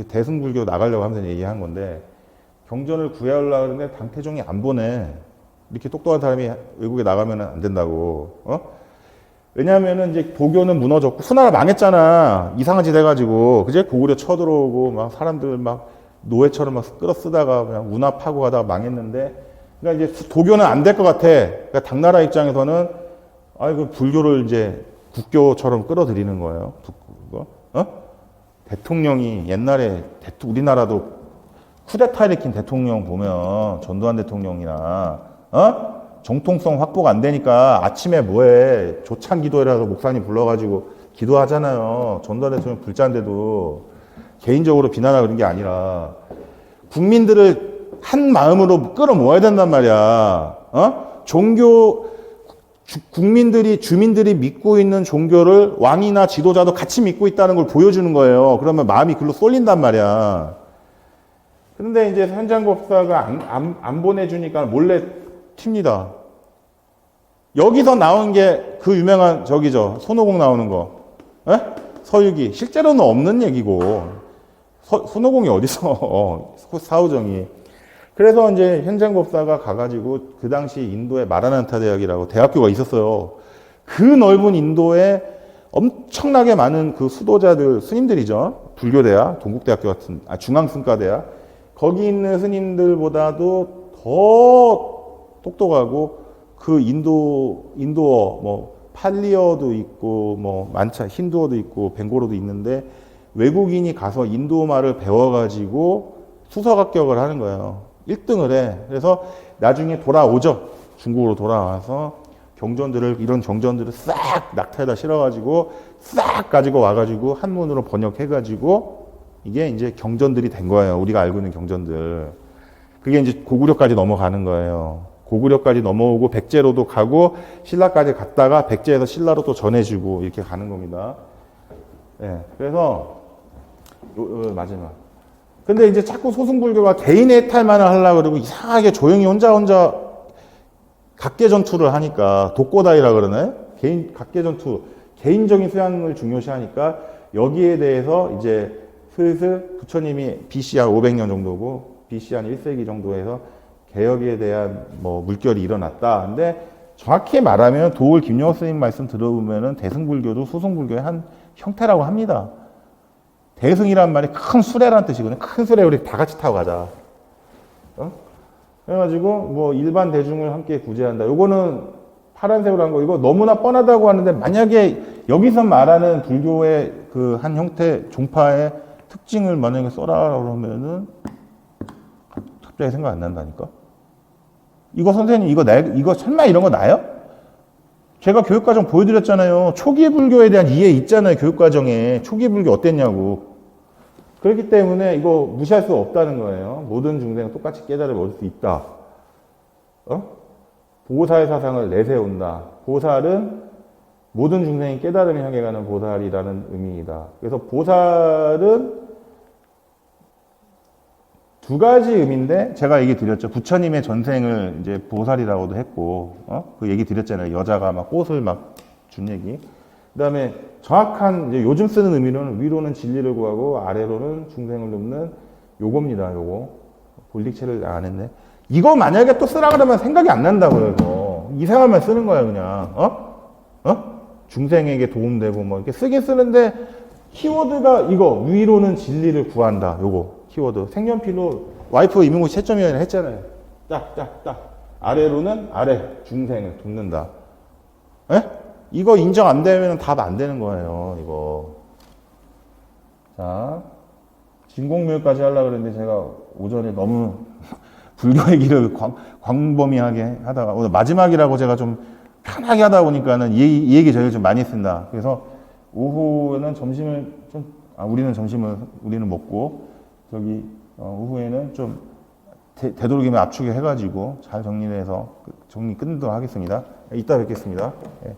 Speaker 1: 대승불교 나가려고 하면서 얘기한 건데, 경전을 구해오려고 하는데 당태종이 안 보내. 이렇게 똑똑한 사람이 외국에 나가면 안 된다고. 왜냐하면은 이제 도교는 무너졌고 수나라 망했잖아. 이상한 짓 해가지고 그제 고구려 쳐들어오고 막 사람들 막 노예처럼 막 끌어 쓰다가 그냥 운합하고 가다가 망했는데, 그러니까 이제 도교는 안 될 것 같아. 그러니까 당나라 입장에서는 그 불교를 이제 국교처럼 끌어들이는 거예요. 대통령이 옛날에 우리나라도 쿠데타 일으킨 대통령 보면 전두환 대통령이나 정통성 확보가 안 되니까 아침에 뭐해 조찬 기도회라도 목사님 불러가지고 기도하잖아요. 전두환 대통령 불자인데도 개인적으로 비난하고 그런 게 아니라 국민들을 한 마음으로 끌어모아야 된단 말이야. 주민들이 믿고 있는 종교를 왕이나 지도자도 같이 믿고 있다는 걸 보여주는 거예요. 그러면 마음이 글로 쏠린단 말이야. 그런데 이제 현장법사가 안 보내주니까 몰래 튑니다. 여기서 나온 게 그 유명한 손오공 나오는 거. 서유기. 실제로는 없는 얘기고. 손오공이 어디서 사후정이. 그래서 이제 현장법사가 가가지고 그 당시 인도에 마라난타 대학이라고 대학교가 있었어요. 그 넓은 인도에 엄청나게 많은 그 수도자들, 스님들이죠. 불교대학, 동국대학교 같은, 중앙승과대학. 거기 있는 스님들보다도 더 똑똑하고 그 인도어, 팔리어도 있고, 힌두어도 있고, 벵고로도 있는데 외국인이 가서 인도말을 배워가지고 수석 합격을 하는 거예요. 1등을 해. 그래서 나중에 돌아오죠. 중국으로 돌아와서 이런 경전들을 싹 낙타에다 실어가지고 싹 가지고 와가지고 한문으로 번역해가지고 이게 이제 경전들이 된 거예요. 우리가 알고 있는 경전들. 그게 이제 고구려까지 넘어가는 거예요. 고구려까지 넘어오고 백제로도 가고 신라까지 갔다가 백제에서 신라로 또 전해주고 이렇게 가는 겁니다. 그래서 마지막. 근데 이제 자꾸 소승불교가 개인의 해탈만을 하려고 그러고 이상하게 조용히 혼자 각계 전투를 하니까 독고다이라 그러나요? 각계 전투, 개인적인 수양을 중요시하니까 여기에 대해서 이제 슬슬 부처님이 BC 한 500년 정도고 BC 한 1세기 정도에서 개혁에 대한 물결이 일어났다. 근데 정확히 말하면 도울 김영호 스님 말씀 들어보면은 대승불교도 소승불교의 한 형태라고 합니다. 대승이란 말이 큰 수레라는 뜻이거든요. 큰 수레 우리 다 같이 타고 가자. 그래가지고 일반 대중을 함께 구제한다. 요거는 파란색으로 한 거, 이거 너무나 뻔하다고 하는데 만약에 여기서 말하는 불교의 그 한 형태, 종파의 특징을 만약에 써라 그러면은 갑자기 생각 안 난다니까? 이거 선생님, 이거 설마 이런 거 나요? 제가 교육과정 보여드렸잖아요. 초기 불교에 대한 이해 있잖아요. 교육과정에. 초기 불교 어땠냐고. 그렇기 때문에 이거 무시할 수 없다는 거예요. 모든 중생은 똑같이 깨달음을 얻을 수 있다. 보살의 사상을 내세운다. 보살은 모든 중생이 깨달음을 향해 가는 보살이라는 의미이다. 그래서 보살은 두 가지 의미인데, 제가 얘기 드렸죠. 부처님의 전생을 이제 보살이라고도 했고, 그 얘기 드렸잖아요. 여자가 막 꽃을 막 준 얘기. 그 다음에 정확한, 이제 요즘 쓰는 의미로는 위로는 진리를 구하고 아래로는 중생을 돕는 요겁니다. 요거. 볼릭체를 안 했네. 이거 만약에 또 쓰라 그러면 생각이 안 난다고요, 이거. 이상하면 쓰는 거야, 그냥. 중생에게 도움되고 이렇게 쓰긴 쓰는데, 키워드가 이거, 위로는 진리를 구한다. 요거. 키워드. 색연필로 와이프 임용고 채점위원회 했잖아요. 딱. 아래로는 아래, 중생을 돕는다. 이거 인정 안 되면 답 안 되는 거예요, 이거. 자, 진공묘까지 하려고 그랬는데 제가 오전에 너무 불교 얘기를 광범위하게 하다가, 오늘 마지막이라고 제가 좀 편하게 하다 보니까는 이 얘기 저희가 좀 많이 했습니다. 그래서 오후에는 우리는 먹고, 오후에는 좀 되도록이면 압축해 가지고 잘 정리해서 정리 끝내도록 하겠습니다. 이따 뵙겠습니다. 네.